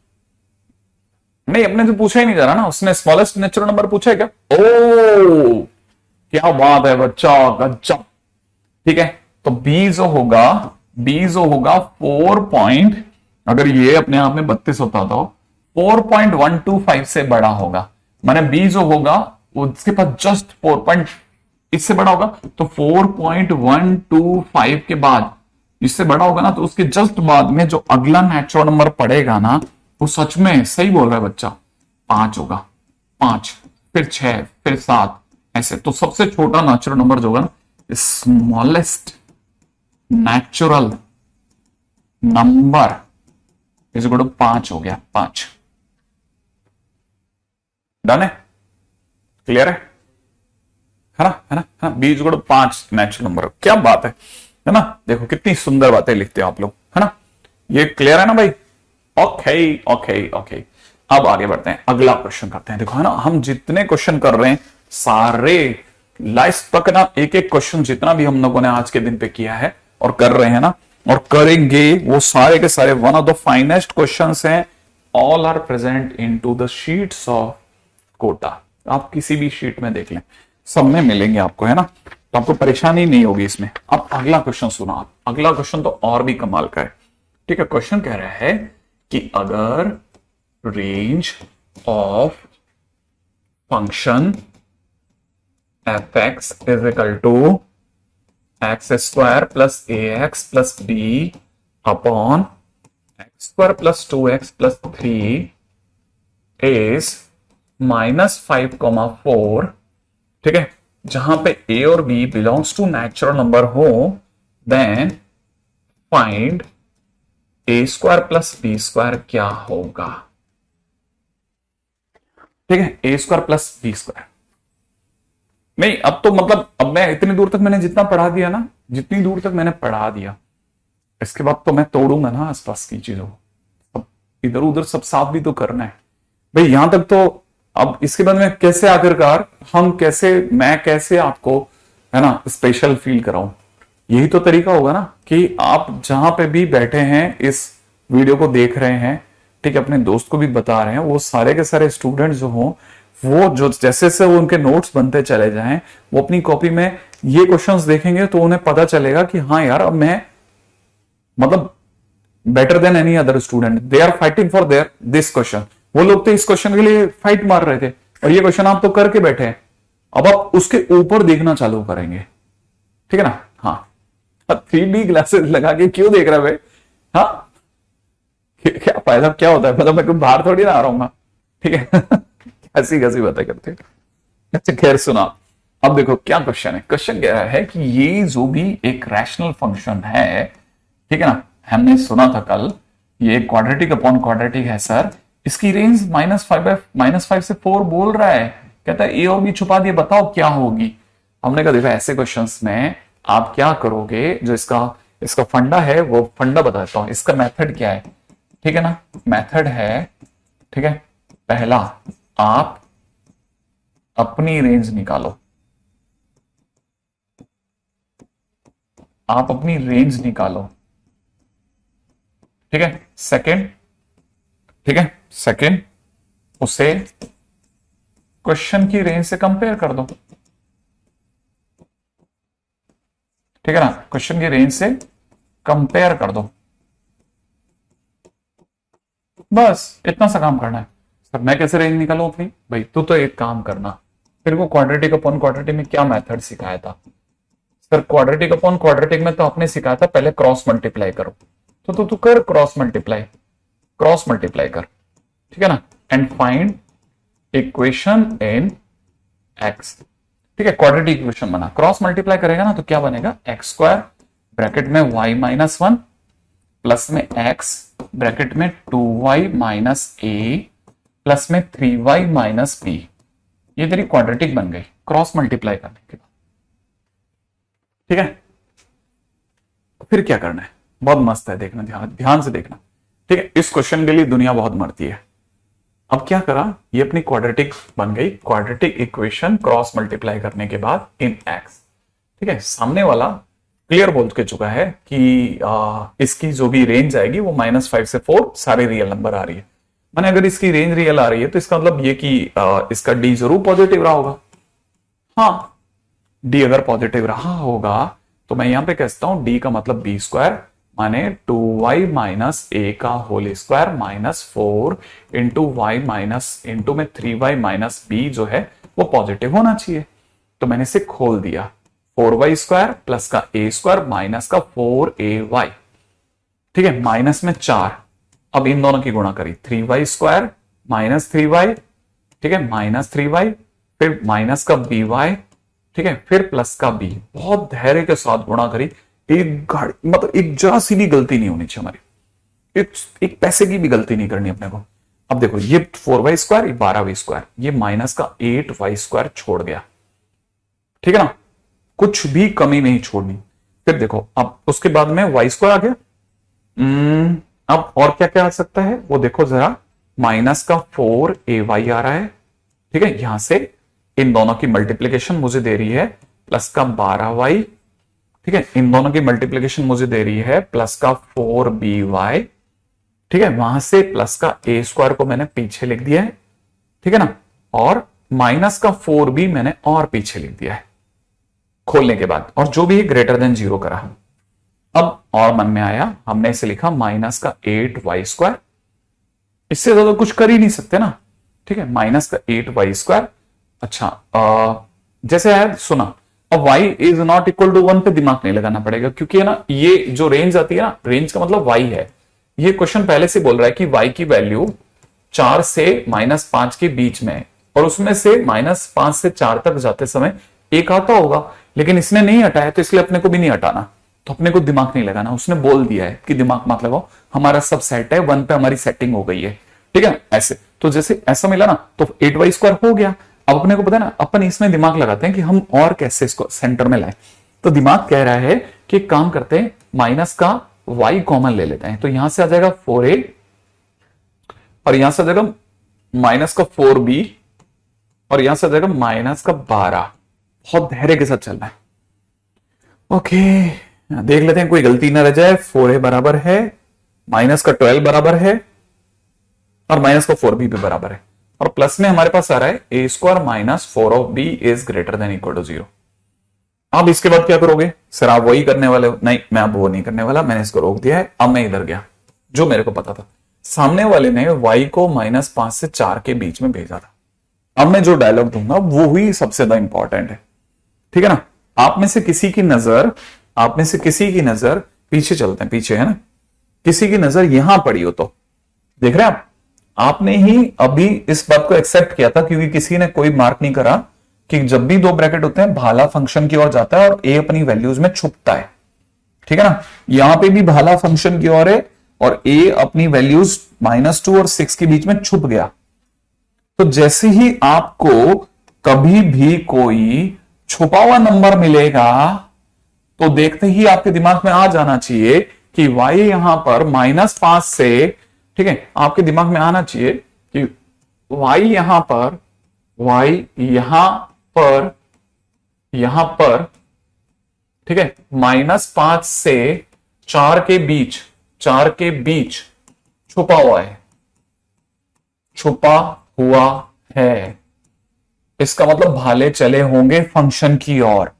नहीं अपने तो पूछा ही नहीं जा रहा ना, उसने स्मॉलेस्ट नेचुरल नंबर पूछा है क्या, ओ क्या बात है बच्चा, गजब, ठीक है, तो बी जो होगा 4 पॉइंट, अगर ये अपने आप में 32 होता तो 4.125 से बड़ा होगा, माने बी जो होगा उसके पास जस्ट 4 पॉइंट इससे बड़ा होगा, तो 4.125 के बाद इससे बड़ा होगा ना, तो उसके जस्ट बाद में जो अगला नेचुरल नंबर पड़ेगा ना, वो सच में सही बोल रहा है बच्चा, 5 होगा, 5 फिर 6 फिर 7 ऐसे, तो सबसे छोटा नेचुरल नंबर जो होगा ना, smallest natural number is equal to 5 हो गया, 5, डन है, क्लियर है ना, b is equal to 5 natural number, क्या बात है ना, देखो कितनी सुंदर बातें लिखते हो आप लोग, है ना, ये क्लियर है ना भाई, ओके, अब आगे बढ़ते हैं, अगला क्वेश्चन करते हैं, देखो है ना, हम जितने क्वेश्चन कर रहे हैं सारे लास्ट तक ना, एक एक क्वेश्चन जितना भी हम लोगों ने आज के दिन पे किया है और कर रहे हैं ना, और करेंगे, वो सारे के सारे one of the finest questions हैं। All are present into the sheets of Kota. आप किसी भी शीट में देख लें, सब में मिलेंगे आपको, है ना, तो आपको परेशानी नहीं होगी इसमें। अब अगला क्वेश्चन सुना आप, अगला क्वेश्चन तो और भी कमाल का है। ठीक है, क्वेश्चन कह रहा है कि अगर range of function F X is equal to x square plus A X plus B upon x square plus 2x plus 3 is -5,4, ठीक है, जहां पे a और b belongs to natural number हो, then find a square plus B square क्या होगा। ठीक है, a square plus B square. नहीं, अब तो मतलब अब मैं इतनी दूर तक मैंने जितना पढ़ा दिया ना, जितनी दूर तक मैंने पढ़ा दिया, इसके बाद तो मैं तोड़ूंगा ना आसपास की चीजों को। अब इधर उधर सब साफ भी तो करना है भाई, यहां तक तो। अब इसके बाद में कैसे आखिरकार मैं कैसे आपको, है ना, स्पेशल फील कराऊं। यही तो तरीका होगा ना कि आप जहां पे भी बैठे हैं, इस वीडियो को देख रहे हैं, ठीक है, अपने दोस्त को भी बता रहे हैं, वो सारे के सारे स्टूडेंट जो हों, वो जो जैसे जैसे वो उनके नोट्स बनते चले जाएं, वो अपनी कॉपी में ये क्वेश्चंस देखेंगे तो उन्हें पता चलेगा कि हाँ यार, अब मैं मतलब better than any other student, they are fighting for their this question. वो लोग तो इस क्वेश्चन के लिए फाइट मार रहे थे, और ये क्वेश्चन आप तो करके बैठे हैं, अब आप उसके ऊपर देखना चालू करेंगे। ठीक है ना। हाँ, 3D ग्लासेस लगा के क्यों देख रहा है भाई? हाँ, क्या फायदा, क्या होता है, मतलब मैं कोई बाहर थोड़ी ना आ रहा हूँ। ठीक है ऐसी कैसी बातें करते हैं। अच्छा खैर, सुना, अब देखो क्या क्वेश्चन है। क्वेश्चन कह रहा है कि ये जो भी एक रैशनल फंक्शन है, ठीक है ना, हमने सुना था कल, ये क्वाड्रेटिक अपॉन क्वाड्रेटिक है सर, इसकी रेंज -5 से 4 बोल रहा है, कहता है ए और बी छुपा दिए, बताओ क्या होगी। हमने कहा देखो ऐसे क्वेश्चंस में आप क्या करोगे, जो इसका फंडा है वो फंडा बताता हूं, इसका मेथड क्या है, ठीक है ना। मेथड है, ठीक है, पहला आप अपनी रेंज निकालो, आप अपनी रेंज निकालो, ठीक है। सेकंड, ठीक है, सेकंड उसे क्वेश्चन की रेंज से कंपेयर कर दो, ठीक है ना, क्वेश्चन की रेंज से कंपेयर कर दो, बस इतना सा काम करना है। सर मैं कैसे रेंज निकालूं अपनी? भाई तू तो एक काम करना, फिर वो क्वाड्रेटिक अपॉन क्वाड्रेटिक में क्या मेथड सिखाया था सर? क्वाड्रेटिक अपॉन क्वाड्रेटिक में तो आपने सिखाया था पहले क्रॉस मल्टीप्लाई करो, तो तू कर क्रॉस मल्टीप्लाई कर, ठीक है ना, and find equation in x. ठीक है, क्वाड्रेटिक इक्वेशन बना, क्रॉस मल्टीप्लाई करेगा ना तो क्या बनेगा, एक्स स्क्वायर ब्रैकेट में y-1 प्लस में x ब्रैकेट में 2y - a प्लस में 3y - b। ये तेरी क्वाड्रेटिक बन गई क्रॉस मल्टीप्लाई करने के बाद। ठीक है, फिर क्या करना है, बहुत मस्त है, देखना, ध्यान से देखना। ठीक है, इस क्वेश्चन के लिए दुनिया बहुत मरती है। अब क्या करा, ये अपनी क्वाड्रेटिक बन गई, क्वाड्रेटिक इक्वेशन क्रॉस मल्टीप्लाई करने के बाद इन एक्स। ठीक है, सामने वाला क्लियर बोल के चुका है कि इसकी जो भी रेंज आएगी वो -5 से 4 सारे रियल नंबर आ रही है। माने अगर इसकी रेंज रियल आ रही है तो इसका मतलब ये कि इसका डी जरूर पॉजिटिव रहा होगा। हाँ, डी अगर पॉजिटिव रहा होगा तो मैं यहां पे कहता हूं डी का मतलब बी स्क्वायर, माने 2y - a का whole square -4 into y into में 3y - b जो है वो पॉजिटिव होना चाहिए। तो मैंने इसे खोल दिया, 4y स्क्वायर प्लस का a स्क्वायर माइनस का 4ay, ठीक है, माइनस में 4। अब इन दोनों की गुणा करी, 3y स्क्वायर माइनस 3y, ठीक है, -3y, फिर माइनस का by, ठीक है, फिर प्लस का b। बहुत धैर्य के साथ गुणा करी, एक गाड़ी मतलब एक जरा सी भी गलती नहीं होनी चाहिए हमारी, एक पैसे की भी गलती नहीं करनी अपने को। अब देखो ये 4y स्क्वायर, ये 12y स्क्वायर, ये माइनस का 8y स्क्वायर छोड़ गया, ठीक है ना, कुछ भी कमी नहीं छोड़नी। फिर देखो अब उसके बाद में y स्क्वायर आ गया। अब और क्या क्या आ सकता है वो देखो जरा, माइनस का 4ay आ रहा है, ठीक है, यहां से इन दोनों की मल्टीप्लीकेशन मुझे दे रही है प्लस का 12y, ठीक है, इन दोनों की मल्टीप्लीकेशन मुझे दे रही है प्लस का 4by, ठीक है, वहां से प्लस का a स्क्वायर को मैंने पीछे लिख दिया है, ठीक है ना, और माइनस का 4b मैंने और पीछे लिख दिया है खोलने के बाद, और जो भी ग्रेटर देन 0 करा। अब और मन में आया, हमने इसे लिखा माइनस का 8y स्क्वायर, इससे ज्यादा कुछ कर ही नहीं सकते ना, ठीक है, माइनस का 8y स्क्वायर। अच्छा जैसे है सुना, अब y is not equal to 1 पे दिमाग नहीं लगाना पड़ेगा, क्योंकि है ना ये जो रेंज आती है ना, रेंज का मतलब y है, ये क्वेश्चन पहले से बोल रहा है कि y की वैल्यू 4 से -5 के बीच में है, और उसमें से -5 से 4 तक जाते समय एक आता होगा, लेकिन इसने नहीं हटाया तो इसलिए अपने को भी नहीं हटाना, तो अपने को दिमाग नहीं लगाना, उसने बोल दिया है कि दिमाग मत लगाओ, हमारा सब सेट है, 1 पे हमारी सेटिंग हो गई है, ठीक है, ऐसे। तो जैसे ऐसा मिला ना, तो 8y स्क्वायर हो गया। अब अपने को पता है ना, अपन इसमें दिमाग लगाते हैं कि हम और कैसे इसको सेंटर में लाए, तो दिमाग कह रहा है कि एक काम करते हैं, माइनस का y कॉमन ले लेते हैं, तो यहां से आ जाएगा 4a, और यहां से आ जाएगा माइनस का 4b, और यहां से आ जाएगा माइनस का 12। बहुत धैर्य के साथ चलना है, ओके, देख लेते हैं कोई गलती ना रह जाए। 4a बराबर है, माइनस का 12 बराबर है, और माइनस का 4b भी बराबर है, और प्लस में हमारे पास आ रहा है a square minus 4b is greater than equal to 0। अब इसके बाद क्या करोगे सर, आप वही करने वाले हो? नहीं, मैं अब वो नहीं करने वाला, मैंने इसको रोक दिया है। अब मैं इधर गया, जो मेरे को पता था, सामने वाले ने y को -5 से 4 के बीच में भेजा था। अब मैं जो डायलॉग दूंगा वो ही सबसे ज्यादा इंपॉर्टेंट है, ठीक है ना। आप में से किसी की नजर पीछे चलते हैं, पीछे है ना, किसी की नजर यहां पड़ी हो तो देख रहे हैं आपने ही अभी इस बात को एक्सेप्ट किया था, क्योंकि किसी ने कोई मार्क नहीं करा कि जब भी दो ब्रैकेट होते हैं भाला फंक्शन की ओर जाता है और a अपनी वैल्यूज में छुपता है, ठीक है ना। यहां पे भी भाला फंक्शन की ओर है और a अपनी वैल्यूज -2 और 6 के बीच में छुप गया। तो जैसे ही आपको कभी भी कोई छुपा हुआ नंबर मिलेगा तो देखते ही आपके दिमाग में आ जाना चाहिए कि y यहां पर -5 से, ठीक है, आपके दिमाग में आना चाहिए कि y यहां पर, ठीक है, -5 से 4 के बीच छुपा हुआ है। इसका मतलब भाले चले होंगे फंक्शन की ओर।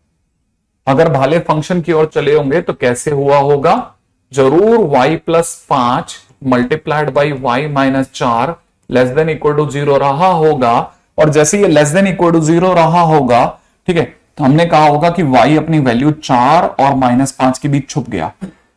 अगर भाले फंक्शन की ओर चले होंगे तो कैसे हुआ होगा, जरूर y+5 multiplied by y-4 less than equal to 0 रहा होगा। और जैसे ये लेस देन इक्वल टू 0 रहा होगा, ठीक है, तो हमने कहा होगा कि y अपनी वैल्यू 4 और -5 के बीच छुप गया।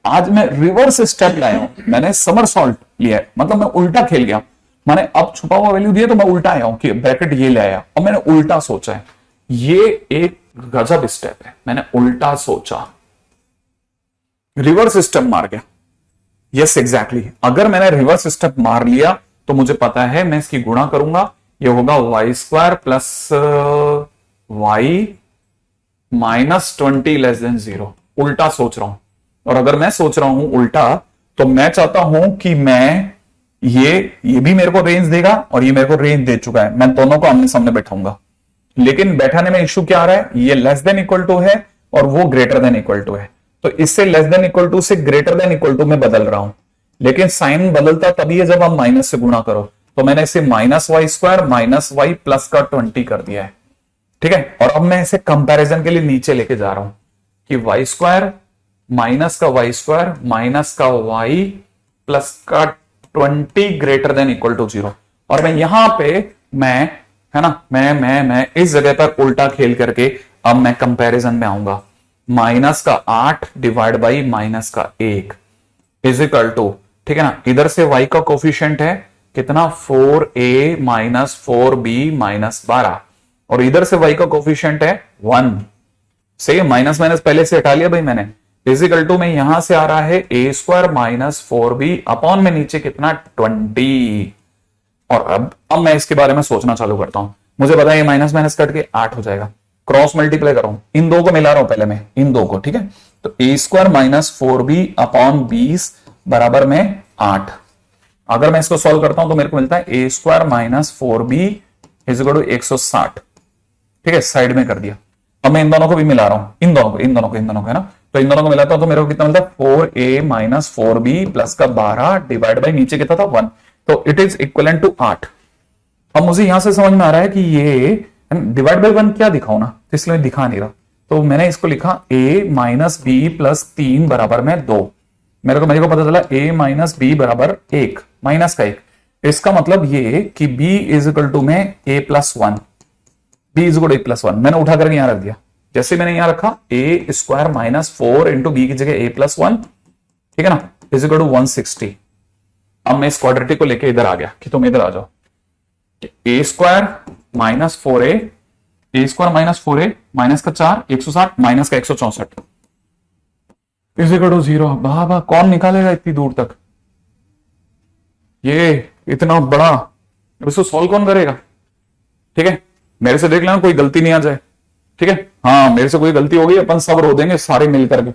आज मैं रिवर्स स्टेप लाया हूं, मैंने समरसॉल्ट लिया है, मतलब मैं उल्टा खेल गया। मैंने अब छुपा हुआ वैल्यू दिया तो मैं उल्टा आया हूं कि ब्रैकेट ये ले आया, और मैंने उल्टा सोचा है। ये एक गजब स्टेप है, मैंने उल्टा सोचा, रिवर्स स्टेप मार गया। यस एग्जैक्टली, अगर मैंने रिवर्स स्टेप मार लिया तो मुझे पता है मैं इसकी गुणा करूंगा, ये होगा y² plus y -20 less than 0। उल्टा सोच रहा हूं, और अगर मैं सोच रहा हूं उल्टा तो मैं चाहता हूं कि मैं ये भी मेरे को रेंज देगा और ये मेरे को रेंज दे चुका है, मैं दोनों को आमने सामने बैठाऊंगा। लेकिन बैठाने में इश्यू क्या आ रहा है, ये लेस देन इक्वल टू है और वो ग्रेटर देन इक्वल टू है, तो इससे लेस देन इक्वल टू से ग्रेटर देन इक्वल टू में बदल रहा हूं। लेकिन साइन बदलता तभी है जब आप माइनस से गुणा करो, तो मैंने इसे -y² -y प्लस का 20 कर दिया है, ठीक है। और अब मैं इसे कंपैरिजन के लिए नीचे लेके जा रहा हूं कि y² माइनस का y² माइनस का y प्लस का 20 ग्रेटर देन इक्वल टू 0। और मैं यहां पे मैं है ना, मैं इस जगह पर उल्टा खेल करके अब मैं कंपैरिजन में आऊंगा। -8 divide by -1 is equal to, ठीक है ना, इधर से y का कोफिशिएंट है कितना, 4a - 4b - 12, और इधर से y का कोफिशिएंट है 1। से माइनस माइनस पहले से हटा लिया भाई मैंने, इजिकल टू में यहां से आ रहा है a² - 4b अपॉन में नीचे कितना 20। और अब मैं इसके बारे में सोचना चालू करता हूं। मुझे पता है ये माइनस माइनस कट के 8 हो जाएगा, क्रॉस मल्टीप्लाई कर रहा हूं, इन दो को मिला रहा हूं पहले मैं, इन दो को, ठीक है। तो a² - 4b अपॉन 20 बराबर में 8। अगर मैं इसको सॉल्व करता हूं तो मेरे को मिलता है a² - 4b is equal to 160, ठीक है, साइड में कर दिया। अब मैं इन दोनों को भी मिला रहा हूं, इन दोनों को है ना, तो इन दोनों को मिलाता हूं तो मेरे को कितना मिलता है 4a माइनस 4b प्लस का 12 डिवाइड बाई नीचे कितना था 1, तो इट इज इक्वलेंट टू 8। अब मुझे यहां से समझ में आ रहा है कि ये डिवाइड बाई 1 क्या दिखाऊं ना, तो इसलिए दिखा नहीं रहा, तो मैंने इसको लिखा a माइनस बी प्लस 3 बराबर में 2। मेरे को पता चला a माइनस बी बराबर 1 माइनस का 1, इसका मतलब ये कि b इज इक्वल टू में a plus 1, b is equal to a plus 1 मैंने उठा करके यहां रख दिया। जैसे मैंने यहां रखा a square minus 4 into b की जगह a प्लस 1, ठीक है ना, इज इक्वल टू 160। अब मैं इस क्वाड्रेटिक को लेके इधर आ गया कि तुम इधर आ जाओ, a square minus 4a, a square minus 4a minus का 4 160 माइनस का 164 इज इक्वल टू 0। बाबा कौन निकालेगा इतनी दूर तक, ये इतना बड़ा, अब इसको सॉल्व कौन करेगा? ठीक है, मेरे से देख लेना कोई गलती नहीं आ जाए, ठीक है, हाँ मेरे से कोई गलती होगी अपन सब रो देंगे सारे मिल करके,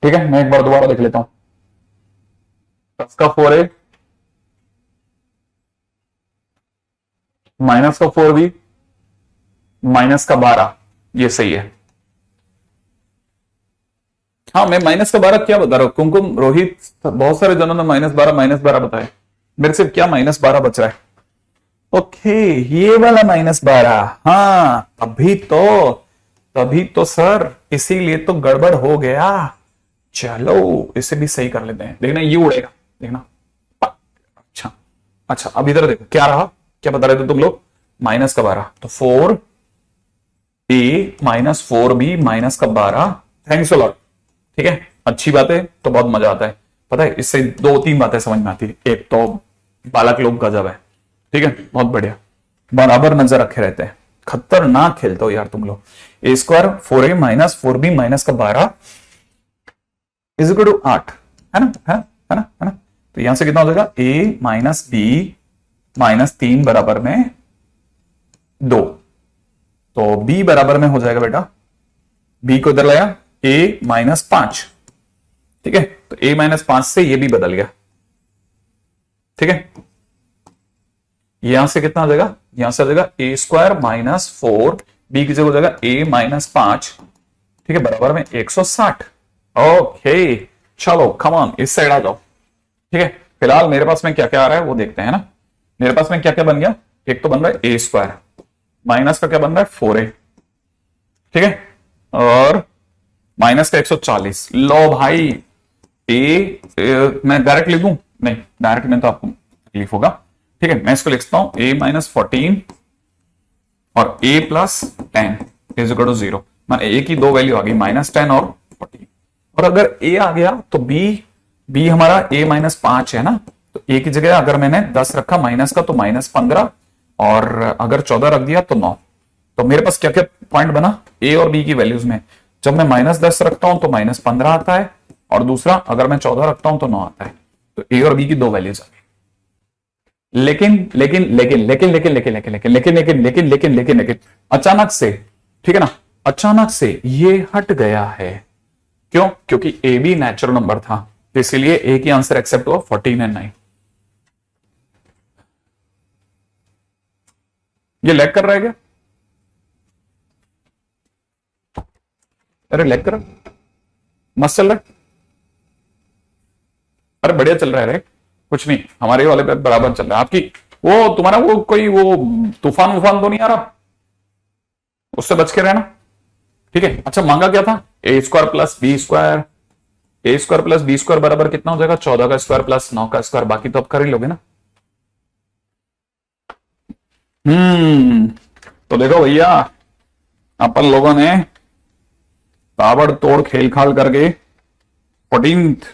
ठीक है। मैं एक बार दोबारा देख लेता हूं, 10 का 4a माइनस का 4b माइनस का 12, ये सही है। हाँ मैं माइनस का 12 क्या बता रहा हूं, कुमकुम रोहित बहुत सारे जनों ने -12 बताए, मेरे से क्या -12 बच रहा है। ओके ये वाला -12, हाँ तभी तो सर, इसीलिए तो गड़बड़ हो गया। चलो इसे भी सही कर लेते हैं, देखना ये उड़ेगा, देखना। अच्छा अब इधर देखो क्या रहा, क्या बता रहे थे तुम लोग, माइनस का 12, तो 4a माइनस 4b माइनस का 12, थैंक्स अ लॉट, ठीक है, अच्छी बात है, तो बहुत मजा आता है। पता है इससे 2-3 बातें समझ में आती है, एक तो बालक लोग गजब है, ठीक है, बहुत बढ़िया, बराबर नजर रखे रहते हैं, खतरनाक खेलते हो यार तुम लोग। a square 4a minus 4b minus का 12 इज इक्वल टू 8, है ना, तो यहां से कितना हो जाएगा a माइनस b माइनस 3 बराबर में 2, तो b बराबर में हो जाएगा बेटा, b को इधर लाया a माइनस 5, ठीक है, तो a माइनस 5 से ये भी बदल गया, ठीक है, यहां से कितना आ जाएगा, यहां से आ जाएगा a स्क्वायर माइनस 4, b की जगह हो जाएगा a माइनस 5, ठीक है, बराबर में 160। ओके चलो कम ऑन इस साइड आ जाओ, ठीक है। फिलहाल मेरे पास में क्या क्या आ रहा है वो देखते हैं ना, मेरे पास में क्या क्या बन गया, एक तो बन रहा है a स्क्वायर माइनस का क्या बन रहा है 4a, ठीक है, और माइनस का 140। लो भाई मैं डायरेक्ट लिख दूं, नहीं डायरेक्ट में तो आपको तकलीफ होगा, ठीक है, मैं इसको लिखता हूं a माइनस 14 और a plus 10 is equal to 0, माने a की दो वैल्यू आ गई -10 और 14, और अगर a आ गया तो b हमारा a माइनस 5 है ना, तो a की जगह अगर मैंने 10 रखा माइनस का तो -15, और अगर 14 रख दिया तो 9, तो मेरे पास क्या क्या पॉइंट बना a और b की वैल्यूज में, जब मैं -10 रखता हूं तो -15 आता है, और दूसरा अगर मैं 14 रखता हूं तो 9 आता है, तो a और b की दो वैल्यूज आ गई। लेकिन अचानक से, ठीक है ना, अचानक से ये हट गया है, क्यों? क्योंकि a भी नेचुरल नंबर था, तो इसीलिए a की आंसर एक्सेप्ट हुआ 14 एंड 9। ये लैग कर रहा है क्या? अरे लैग कर रहा, मस्त चल रहा है, अरे बढ़िया चल रहा है रे, कुछ नहीं, हमारे वाले पे बराबर चल रहा है। आपकी वो तुम्हारा वो कोई वो तूफान वूफान तो नहीं आ रहा, उससे बच के रहना, ठीक है। अच्छा मांगा क्या था, a square plus B square, a square plus B square बराबर कितना हो जाएगा 14 का स्क्वायर प्लस 9 का स्क्वायर, बाकी तो आप कर ही लोगे ना। तो देखो भैया अपन लोगों ने ताबड़तोड़ खेल खाल करके 14th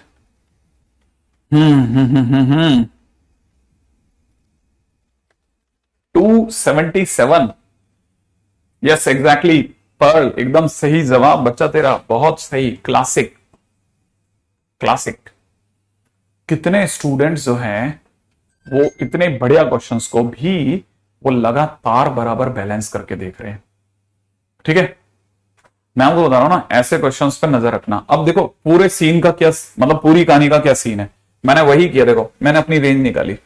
277, यस एग्जैक्टली, पर्ल एकदम सही जवाब बच्चा तेरा, बहुत सही, क्लासिक। कितने स्टूडेंट्स जो हैं वो इतने बढ़िया क्वेश्चंस को भी वो लगातार बराबर बैलेंस करके देख रहे हैं, ठीक है। मैं आपको बता रहा हूं ना, ऐसे क्वेश्चंस पर नजर रखना। अब देखो पूरे सीन का क्या मतलब, पूरी कहानी का क्या सीन है, मैंने वही किया, देखो मैंने अपनी रेंज निकाली,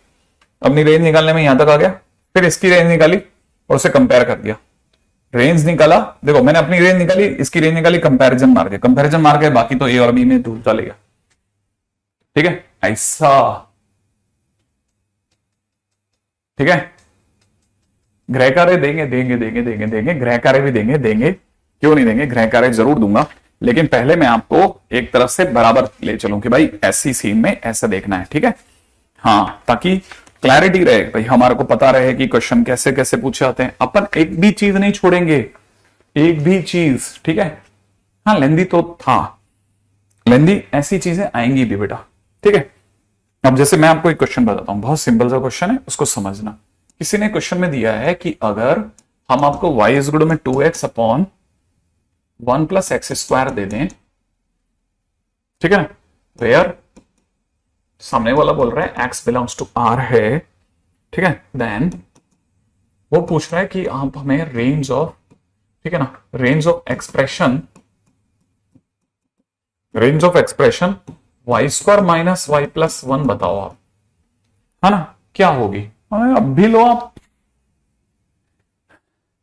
अपनी रेंज निकालने में यहां तक आ गया, फिर इसकी रेंज निकाली और उसे कंपेयर कर दिया, रेंज निकाला, देखो मैंने अपनी रेंज निकाली, इसकी रेंज निकाली, कंपैरिजन मार के, कंपैरिजन मार के बाकी तो ए और बी में दूर चलेगा। ठीक है, ऐसा। ठीक है, ग्रह कार्य देंगे देंगे देंगे देंगे देंगे, ग्रह कार्य भी देंगे देंगे, क्यों नहीं देंगे, ग्रह कार्य जरूर दूंगा। लेकिन पहले मैं आपको एक तरफ से बराबर ले चलूं कि भाई ऐसी सीन में ऐसा देखना है। ठीक है, हाँ, ताकि क्लैरिटी रहे, भाई हमारे को पता रहे कि क्वेश्चन कैसे कैसे पूछे जाते हैं। अपन एक भी चीज नहीं छोड़ेंगे, एक भी चीज। ठीक है, हाँ लेंदी तो था, लेंदी ऐसी चीजें आएंगी भी बेटा। ठीक है, अब जैसे मैं आपको एक क्वेश्चन बताता हूं, बहुत सिंपल सा क्वेश्चन है, उसको समझना। किसी ने क्वेश्चन में दिया है कि अगर हम आपको y इज इक्वल में 2x upon 1 plus X square दे दें, ठीक है, वेयर सामने वाला बोल रहा है x बिलोंग्स टू r है, ठीक है, देन वो पूछ रहा है कि आप हमें रेंज ऑफ, ठीक है ना, range of expression y square minus y plus 1 बताओ आप, है ना, क्या होगी। अब भी लो आप,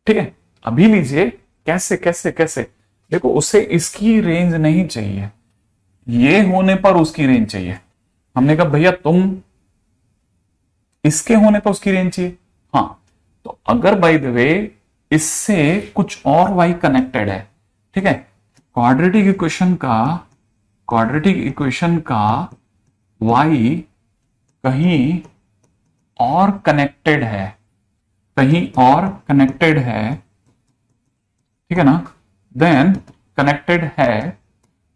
ठीक है, अभी लीजिए। कैसे कैसे कैसे, देखो उसे इसकी रेंज नहीं चाहिए, ये होने पर उसकी रेंज चाहिए। हमने कहा भैया तुम इसके होने पर उसकी रेंज चाहिए। हाँ, तो अगर बाय द वे इससे कुछ और y कनेक्टेड है, ठीक है, क्वाड्रेटिक इक्वेशन का y कहीं और कनेक्टेड है, ठीक है ना, देन कनेक्टेड है,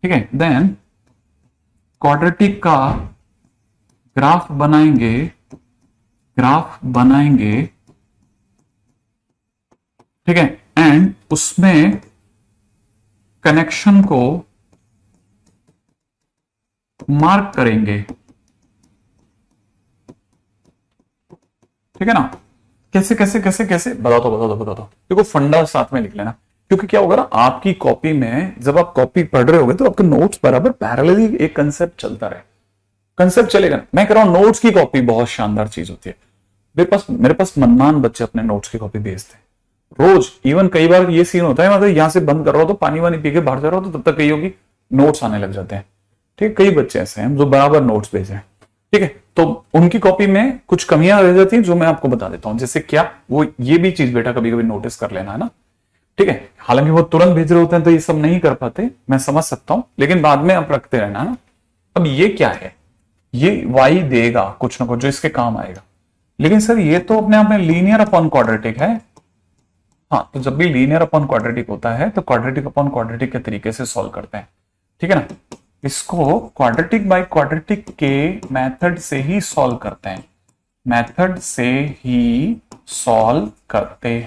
ठीक है, देन क्वाड्रेटिक का ग्राफ बनाएंगे, ठीक है, एंड उसमें कनेक्शन को मार्क करेंगे। ठीक है ना, कैसे कैसे कैसे कैसे बता दो। देखो फंडा साथ में लिख लेना, क्योंकि क्या होगा ना, आपकी कॉपी में जब आप कॉपी पढ़ रहे होगे तो आपके नोट्स बराबर पैरेलली एक कंसेप्ट चलता रहे, कंसेप्ट चलेगा। मैं कह रहा हूं नोट्स की कॉपी बहुत शानदार चीज होती है। मेरे पास मनमान बच्चे अपने नोट्स की कॉपी भेजते हैं रोज। इवन कई बार ये सीन होता है, मतलब यहां से बंद कर रहा हो तो पानी वानी पी के बाहर जा रहा हो तो तब तक कई होगी नोट्स आने लग जाते हैं। ठीक है, कई बच्चे ऐसे हैं जो बराबर नोट्स भेज रहे हैं। ठीक है, तो उनकी कॉपी में कुछ कमियां रह जाती हैं जो मैं आपको बता देता हूं। जैसे क्या, वो ये भी चीज बेटा कभी कभी नोटिस कर लेना है ना। ठीक है, हालांकि वो तुरंत भेज रहे होते हैं तो ये सब नहीं कर पाते, मैं समझ सकता हूं, लेकिन बाद में आप रखते रहना ना। अब ये क्या है, ये y देगा कुछ ना कुछ जो इसके काम आएगा। लेकिन सर ये तो अपने आप में लीनियर अपॉन क्वाड्रेटिक है। हाँ, तो जब भी लीनियर अपॉन क्वाड्रेटिक होता है तो क्वाड्रेटिक अपॉन क्वाड्रेटिक के तरीके से सॉल्व करते हैं। ठीक है ना, इसको क्वाड्रेटिक बाय क्वाड्रेटिक के मेथड से ही सॉल्व करते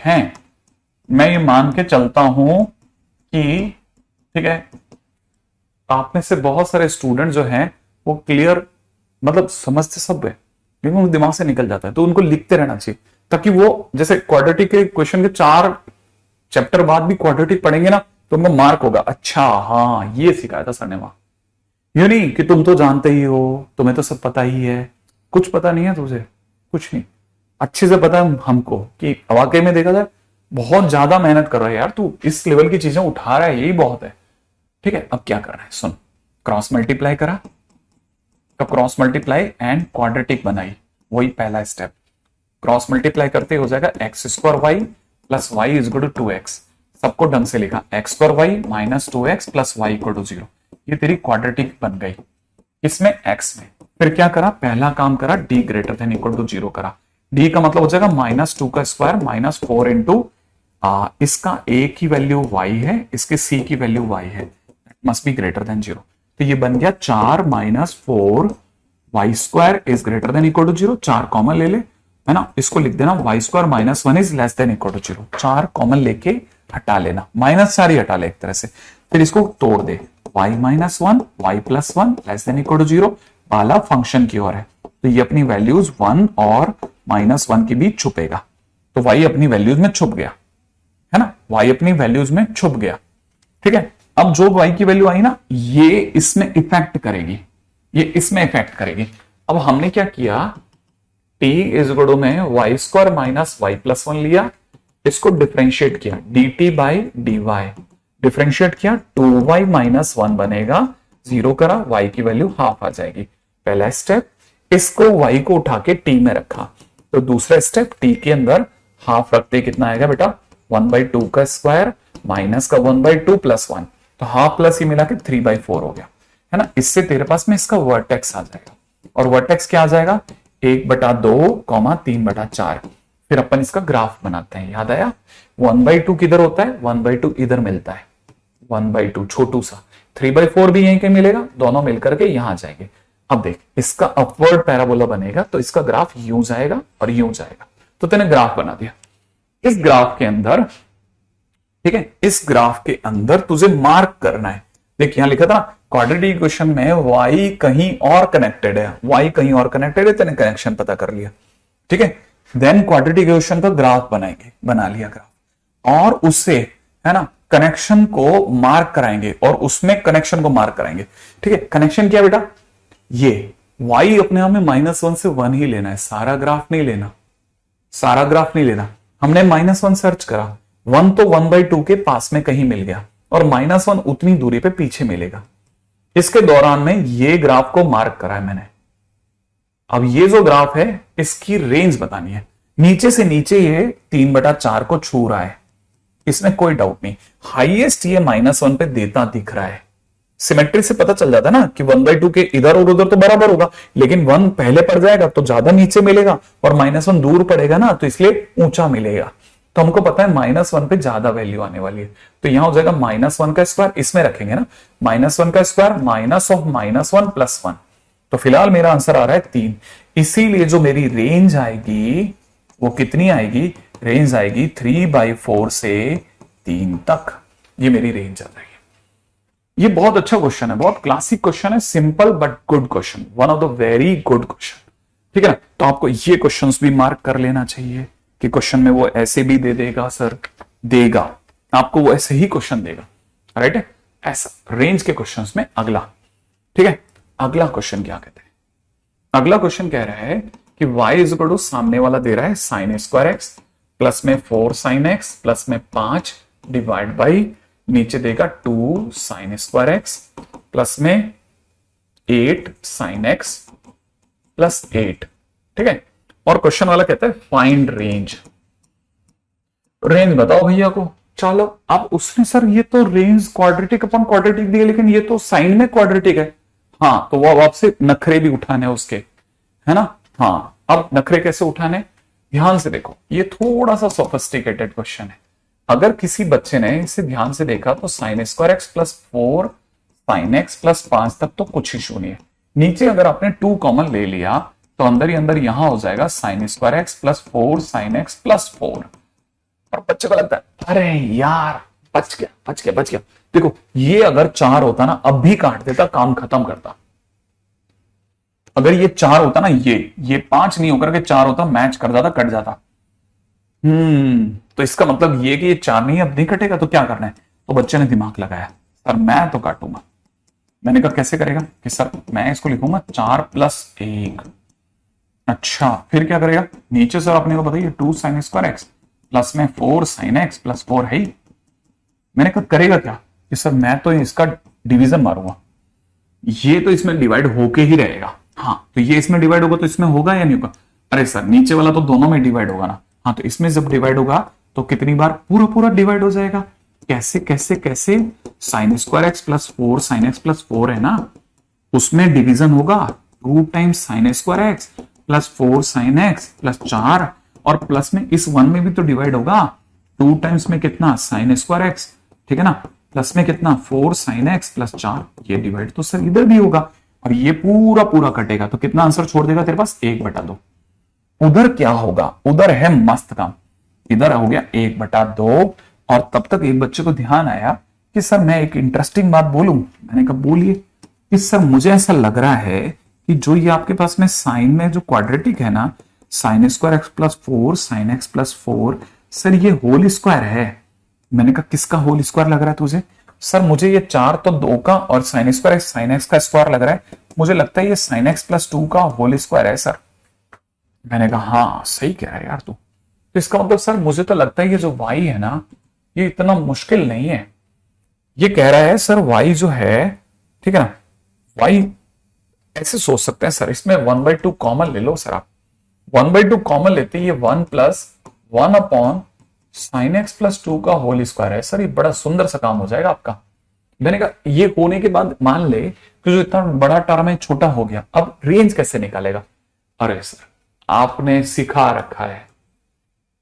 हैं, मैं ये मान के चलता हूं कि, ठीक है, आप में से बहुत सारे स्टूडेंट जो हैं वो क्लियर, मतलब समझते सब है लेकिन उनके दिमाग से निकल जाता है, तो उनको लिखते रहना चाहिए ताकि वो, जैसे क्वाड्रेटिक के क्वेश्चन के 4 चैप्टर बाद भी क्वाड्रेटिक पढ़ेंगे ना तो उनको मार्क होगा, अच्छा हाँ ये सिखाया था सर ने वहां। ये नहीं कि तुम तो जानते ही हो, तुम्हें तो सब पता ही है, कुछ पता नहीं है तुझे, कुछ नहीं, अच्छे से पता है हमको कि वाकई में देखा जाए बहुत ज्यादा मेहनत कर रहा है यार तू, इस लेवल की चीजें उठा रहा है, यही बहुत है। ठीक है, अब क्या कर रहा है सुन, क्रॉस मल्टीप्लाई करा, तो क्रॉस मल्टीप्लाई एंड क्वाड्रेटिक बनाई, वही पहला स्टेप। क्रॉस मल्टीप्लाई करते हो जाएगा x square y plus y is equal to 2x, सबको ढंग से लिखा, x square y minus 2x plus y equal to 0। ये तेरी क्वाड्रेटिक बन गई, इसमें x में। फिर क्या करा, पहला काम करा D greater than equal to 0 करा। डी का मतलब हो जाएगा -2 का स्क्वायर माइनस 4 इंटू, इसका a की वैल्यू y है, इसके c की वैल्यू y है, मस्ट बी ग्रेटर देन 0। तो ये बन गया 4 माइनस 4 y square is greater than equal to 0। 4 common ले ले, है ना, इसको लिख देना y square minus 1 is less than equal to 0। 4 common लेके हटा लेना, -4 ही हटा ले एक तरह से। फिर इसको तोड़ दे, y minus 1 y plus 1 less than equal to 0, वाला फंक्शन की ओर है, तो ये अपनी वैल्यूज 1 और -1 के बीच छुपेगा, तो y अपनी वैल्यूज में छुप गया, है ना, y अपनी वैल्यूज में छुप गया। ठीक है, अब जो y की वैल्यू आई ना, ये इसमें इफेक्ट करेगी, ये इसमें इफेक्ट करेगी। अब हमने क्या किया, t इज इक्वल टू में y square minus y plus 1 लिया, इसको डिफरेंशिएट किया dt बाई dy, डिफरेंशिएट किया 2y माइनस 1 बनेगा, जीरो करा, y की वैल्यू हाफ आ जाएगी। पहला स्टेप, इसको y को उठा के t में रखा, तो दूसरा स्टेप t के अंदर हाफ रखते कितना आएगा बेटा 1/2 का स्क्वायर माइनस का 1/2 प्लस 1, तो हाफ प्लस ही मिला के 3/4 हो गया, है ना। इससे तेरे पास में इसका वर्टेक्स आ जाएगा, और वर्टेक्स क्या आ जाएगा 1/2, 3/4। फिर अपन इसका ग्राफ बनाते हैं, याद आया 1/2 किधर होता है, 1/2 इधर मिलता है, 1/2 छोटू सा, 3/4 भी यहीं के मिलेगा, दोनों मिलकर के यहां जाएंगे। अब देख इसका अपवर्ड पैराबोला बनेगा, तो इसका ग्राफ यूं जाएगा और यूं जाएगा, तो तेने ग्राफ बना दिया। इस ग्राफ के अंदर, ठीक है, इस ग्राफ के अंदर तुझे मार्क करना है। देख यहां लिखा था क्वाड्रेटिक इक्वेशन में y कहीं और कनेक्टेड है, y कहीं और कनेक्टेड है, तेने कनेक्शन पता कर लिया, ठीक है। देन क्वाड्रेटिक इक्वेशन का ग्राफ बनाएंगे, बना लिया ग्राफ, और उससे, है ना, कनेक्शन को मार्क कराएंगे और उसमें कनेक्शन को मार्क कराएंगे, ठीक है। कनेक्शन क्या बेटा, ये y अपने आप में -1 से 1 ही लेना है, सारा ग्राफ नहीं लेना, सारा ग्राफ नहीं लेना। हमने -1 सर्च करा, 1 तो 1/2 के पास में कहीं मिल गया, और -1 उतनी दूरी पे पीछे मिलेगा। इसके दौरान में ये ग्राफ को मार्क करा है मैंने। अब ये जो ग्राफ है इसकी रेंज बतानी है, नीचे से नीचे ये 3/4 को छू रहा है, इसमें कोई डाउट नहीं। हाईएस्ट ये -1 पे देता दिख रहा है, सिमेट्री से पता चल जाता है ना कि 1/2 के इधर और उधर तो बराबर होगा, लेकिन 1 पहले पड़ जाएगा तो ज्यादा नीचे मिलेगा, और -1 दूर पड़ेगा ना, तो इसलिए ऊंचा मिलेगा। तो हमको पता है -1 पे ज्यादा वैल्यू आने वाली है, तो यहां हो जाएगा -1 का स्क्वायर, इसमें रखेंगे ना, -1 का स्क्वायर माइनस ऑफ -1 प्लस 1, तो फिलहाल मेरा आंसर आ रहा है 3। इसीलिए जो मेरी रेंज आएगी वो कितनी आएगी, रेंज आएगी 3/4 से 3 तक, ये मेरी रेंज आ जाएगी। ये बहुत अच्छा क्वेश्चन है, बहुत क्लासिक क्वेश्चन है, simple but good question, one of the very good question, ठीक है ना। तो आपको ये क्वेश्चंस भी मार्क कर लेना चाहिए कि क्वेश्चन में वो ऐसे भी दे देगा, सर देगा आपको, वो ऐसे ही क्वेश्चन देगा, राइट है, ऐसा रेंज के क्वेश्चंस में। अगला, ठीक है, अगला क्वेश्चन क्या कहते हैं, अगला क्वेश्चन कह रहा है कि y इज इक्वल टू, सामने वाला दे रहा है sin स्क्वायर x प्लस में 4 sin x प्लस में 5 डिवाइड बाई, नीचे देगा 2 sin स्क्वायर x प्लस में 8 sin x प्लस 8, ठीक है। और क्वेश्चन वाला कहता है फाइंड रेंज, रेंज बताओ भैया को। चलो, अब उसने सर ये तो रेंज क्वाड्रेटिक अपॉन क्वाड्रेटिक दिया, लेकिन ये तो साइन में क्वाड्रेटिक है। हाँ, तो वो अब आपसे नखरे भी उठाने उसके, है ना। हाँ, अब नखरे कैसे उठाने, ध्यान से देखो, ये थोड़ा सा सोफिस्टिकेटेड क्वेश्चन है। अगर किसी बच्चे ने इसे ध्यान से देखा तो sin square x plus 4 sin x plus 5 तक तो कुछ इशू नहीं है। नीचे अगर आपने 2 कॉमन ले लिया तो अंदर ही अंदर यहां हो जाएगा sin square x plus 4 sin x plus 4, और बच्चे को लगता है अरे यार बच गया बच गया बच गया। देखो, ये अगर 4 होता ना, अब भी काट देता, काम खत्म करता। अगर ये 4 होता ना, ये 5 नहीं होकर के 4 होता, मैच कर जाता, कट जाता। तो इसका मतलब ये कि ये 4 नहीं, अब नहीं कटेगा, तो क्या करना है। तो बच्चे ने दिमाग लगाया, सर मैं तो काटूंगा। मैंने कहा कैसे करेगा, कि सर मैं इसको लिखूंगा 4 प्लस 1। अच्छा, फिर क्या करेगा, नीचे सर अपने को बताइए 2 sin स्क्वायर एक्स प्लस में 4 sin x प्लस 4 है ही। मैंने कहा करेगा क्या, कि सर मैं तो इसका डिवीजन मारूंगा, ये तो इसमें डिवाइड होके ही रहेगा। हाँ, तो ये इसमें डिवाइड होगा तो इसमें होगा या नहीं होगा। अरे सर नीचे वाला तो दोनों में डिवाइड होगा ना। हाँ, तो इसमें जब डिवाइड होगा तो कितनी बार, पूरा पूरा डिवाइड हो जाएगा। कैसे कैसे कैसे, sin square x plus 4 sin x plus 4 है ना, उसमें डिवीजन होगा 2 times sin square x plus 4 sin x plus 4, और प्लस में इस 1 में भी तो डिवाइड होगा 2 टाइम्स में कितना sin स्क्वायर एक्स, ठीक है ना, प्लस में कितना 4 sin x प्लस 4, ये डिवाइड तो सर इधर भी होगा, और ये पूरा पूरा कटेगा तो कितना आंसर छोड़ देगा तेरे पास, 1/2। उधर क्या होगा, उधर है मस्त काम, इधर हो गया 1/2। और तब तक एक बच्चे को ध्यान आया कि सर मैं एक इंटरेस्टिंग बात बोलूं। मैंने कहा बोलिए। कि सर मुझे ऐसा लग रहा है कि जो ये आपके पास में साइन में जो क्वाड्रेटिक है ना, sin square x plus 4 sin x plus 4, sir ये होल स्क्वायर है। मैंने कहा किसका होल स्क्वायर लग रहा है तुझे। सर मुझे ये 4 तो 2 का और sin square x sin x का स्क्वायर लग रहा है, मुझे लगता है ये sin x प्लस 2 का होल स्क्वायर है सर। मैंने कहा हाँ सही कह रहा है यार तू, तो इसका मतलब सर मुझे तो लगता है ये जो y है ना, ये इतना मुश्किल नहीं है। ये कह रहा है सर y जो है, ठीक है ना, y ऐसे सोच सकते हैं सर, इसमें 1/2 कॉमन ले लो सर आप। 1/2 कॉमन लेते हैं, ये 1 plus 1 upon sine x plus 2 का होल स्क्वायर है। सर ये बड़ा सुंदर सा काम हो जाएगा आपका। मैंने कहा ये होने के बाद मान ले कि जो इतना बड़ा टर्म है छोटा हो गया, अब रेंज कैसे निकालेगा? अरे सर आपने सिखा रखा है,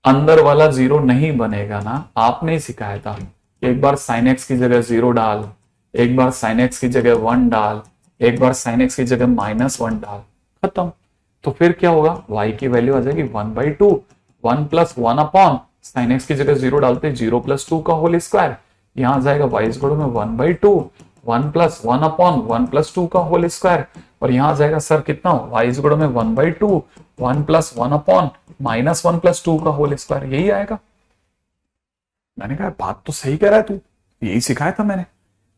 अंदर वाला जीरो नहीं बनेगा ना, आपने ही सिखाया था। एक बार साइन एक्स की जगह 0 डाल, एक बार साइन एक्स की जगह 1 डाल, एक बार साइन एक्स की जगह -1 डाल, खत्म। तो फिर क्या होगा, y की वैल्यू आ जाएगी 1/2, 1 प्लस 1 अपॉन साइन एक्स की जगह 0 डालते 0 प्लस 2 का होल स्क्वायर, यहां आ जाएगा y इक्वल में 1/2, 1 प्लस 1 अपॉन 1 प्लस 2 का होल स्क्वायर, और यहां आ जाएगा सर कितना, y इक्वल में 1/2, 1 प्लस 1 अपॉन -1 प्लस 2 का होल स्क्वायर, यही आएगा। मैंने कहा बात तो सही कह रहा है तू, यही सिखाया था मैंने।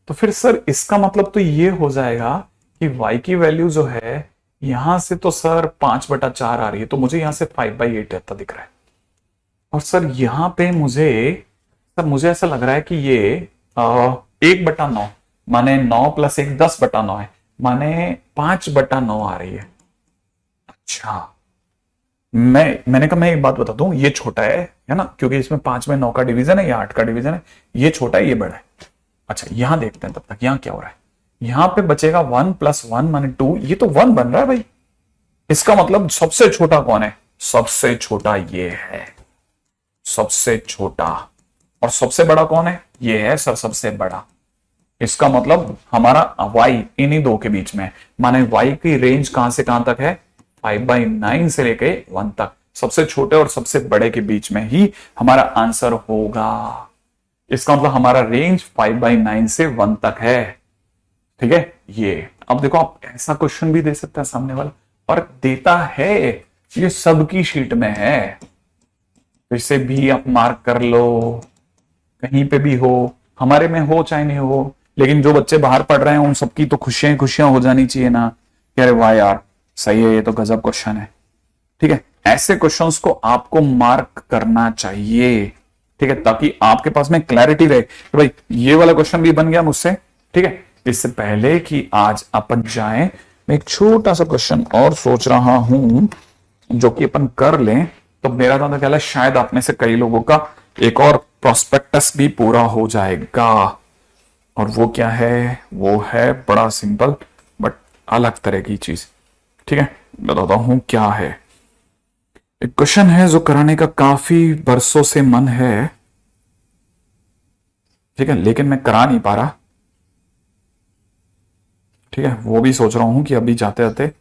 तो फिर सर इसका मतलब तो ये हो जाएगा कि y की वैल्यू जो है यहां से तो सर 5/4 आ रही है, तो मुझे यहां से 5/8 रहता दिख रहा है। और सर यहां पे मुझे ऐसा लग रहा है कि ये 1/9 माने 9 प्लस 1 10/9 है, माने 5/9 आ रही है। अच्छा मैंने कहा मैं एक बात बता दूं, ये छोटा है ना, क्योंकि इसमें 5 में 9 का डिवीजन है या 8 का डिवीजन है, ये छोटा है ये बड़ा है। अच्छा यहां देखते हैं तब तक यहां क्या हो रहा है। यहां पे बचेगा 1 प्लस 1 माने 2, ये तो 1 बन रहा है भाई। इसका मतलब सबसे छोटा कौन है, सबसे छोटा ये है, सबसे छोटा। और सबसे बड़ा कौन है, ये है सर सबसे बड़ा। इसका मतलब हमारा y इन्हीं दो के बीच में है, माने y की रेंज कहां से कहां तक है, 5/9 से लेके 1 तक, सबसे छोटे और सबसे बड़े के बीच में ही हमारा आंसर होगा। इसका मतलब हमारा रेंज 5/9 से 1 तक है, ठीक है। ये अब देखो आप ऐसा क्वेश्चन भी दे सकते हैं सामने वाला, और देता है, ये सबकी शीट में है, तो इसे भी आप मार्क कर लो, कहीं पे भी हो, हमारे में हो चाहे नहीं हो, लेकिन जो बच्चे बाहर पढ़ रहे हैं उन सबकी तो खुशियां खुशियां हो जानी चाहिए ना, अरे वाह यार सही है, ये तो गजब क्वेश्चन है, ठीक है। ऐसे क्वेश्चंस को आपको मार्क करना चाहिए, ठीक है, ताकि आपके पास में क्लैरिटी रहे कि भाई ये वाला क्वेश्चन भी बन गया मुझसे, ठीक है। इससे पहले कि आज अपन जाएं, मैं एक छोटा सा क्वेश्चन और सोच रहा हूं जो कि अपन कर लें, तो मेरा तो ख्याल है शायद आप में से कई लोगों का एक और प्रोस्पेक्टस भी पूरा हो जाएगा। और वो क्या है, वो है बड़ा सिंपल बट अलग तरह की चीज, ठीक है। बताता हूं क्या है। एक क्वेश्चन है जो कराने का काफी बरसों से मन है, ठीक है, लेकिन मैं करा नहीं पा रहा, ठीक है। वो भी सोच रहा हूं कि अभी जाते जाते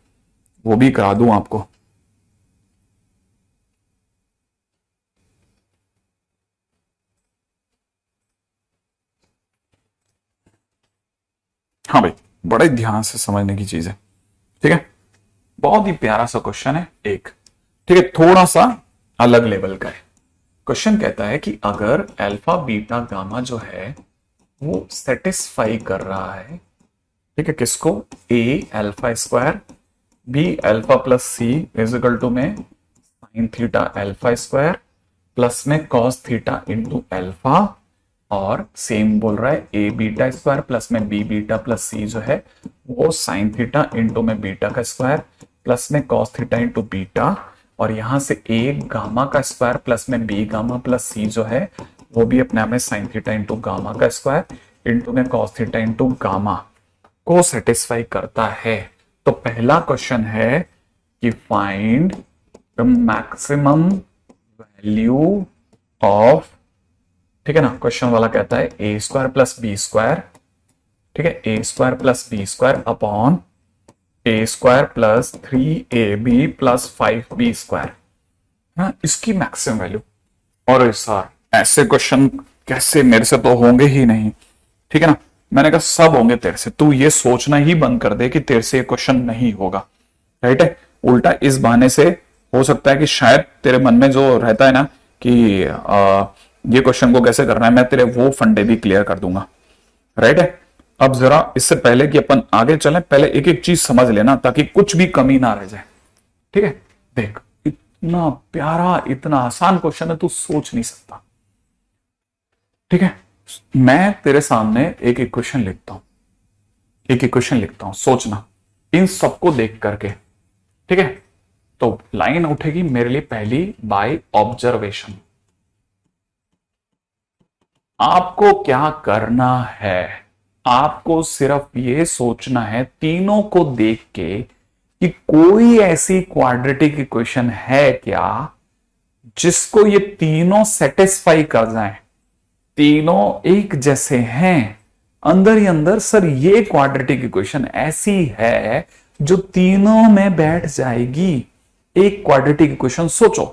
वो भी करा दूं आपको। हाँ भाई, बड़े ध्यान से समझने की चीज है, ठीक है। बहुत ही प्यारा सा क्वेश्चन है एक, ठीक है, थोड़ा सा अलग लेवल का है। क्वेश्चन कहता है कि अगर अल्फा बीटा गामा जो है वो सेटिस्फाई कर रहा है, ठीक है, किसको, A alpha square B alpha plus C is equal to में sine theta alpha square plus में कॉस थीटा इंटू अल्फा, और सेम बोल रहा है ए बीटा स्क्वायर प्लस में बी बीटा प्लस सी जो है वो साइन थीटा इंटू में बीटा का स्क्वायर प्लस में कॉस थीटा इंटू बीटा, और यहां से ए गामा का स्क्वायर प्लस में बी गामा प्लस सी जो है वो भी अपने आप में साइन थीटा इंटू गामा का स्क्वायर इंटू में कॉस थीटा इंटू गामा को सेटिस्फाई करता है। तो पहला क्वेश्चन है कि find the maximum value of, ठीक है ना, क्वेश्चन वाला कहता है A square plus B square, ठीक है, A square plus B square upon A square plus 3ab plus 5b square, हाँ, इसकी मैक्सिमम वैल्यू। और सर ऐसे क्वेश्चन कैसे, मेरे से तो होंगे ही नहीं, ठीक है ना। मैंने कहा सब होंगे तेरे से, तू ये सोचना ही बंद कर दे कि तेरे से ये क्वेश्चन नहीं होगा, राइट है। उल्टा इस बहाने से हो सकता है कि शायद तेरे मन में जो रहता है ना कि ये क्वेश्चन को कैसे करना है, मैं तेरे वो फंडे भी क्लियर कर दूंगा, राइट है। अब जरा इससे पहले कि अपन आगे चलें, पहले एक एक चीज समझ लेना ताकि कुछ भी कमी ना रह जाए, ठीक है। देख इतना प्यारा, इतना आसान क्वेश्चन है, तू सोच नहीं सकता। ठीक है, मैं तेरे सामने एक इक्वेशन लिखता हूं, एक इक्वेशन लिखता हूं, सोचना इन सबको देख करके। ठीक है, तो लाइन उठेगी मेरे लिए पहली, बाय ऑब्जर्वेशन। आपको क्या करना है, आपको सिर्फ ये सोचना है तीनों को देख के कि कोई ऐसी क्वाड्रेटिक इक्वेशन है क्या जिसको ये तीनों सेटिस्फाई कर जाएं। तीनों एक जैसे हैं अंदर ही अंदर, सर ये क्वाड्रेटिक इक्वेशन ऐसी है जो तीनों में बैठ जाएगी। एक क्वाड्रेटिक इक्वेशन सोचो,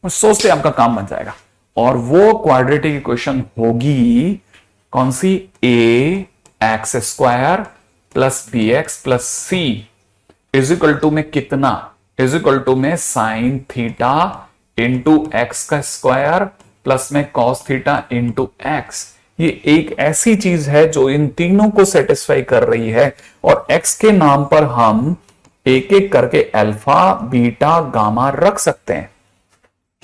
और सोचते आपका काम बन जाएगा। और वो क्वाड्रेटिक इक्वेशन होगी कौन सी, A X square plus B x plus C is equal to में कितना, इज इक्वल टू में साइन थीटा इंटू एक्स का स्क्वायर प्लस में कॉस थीटा इंटू एक्स। ये एक ऐसी चीज है जो इन तीनों को सेटिस्फाई कर रही है। और एक्स के नाम पर हम एक एक करके अल्फा बीटा गामा रख सकते हैं।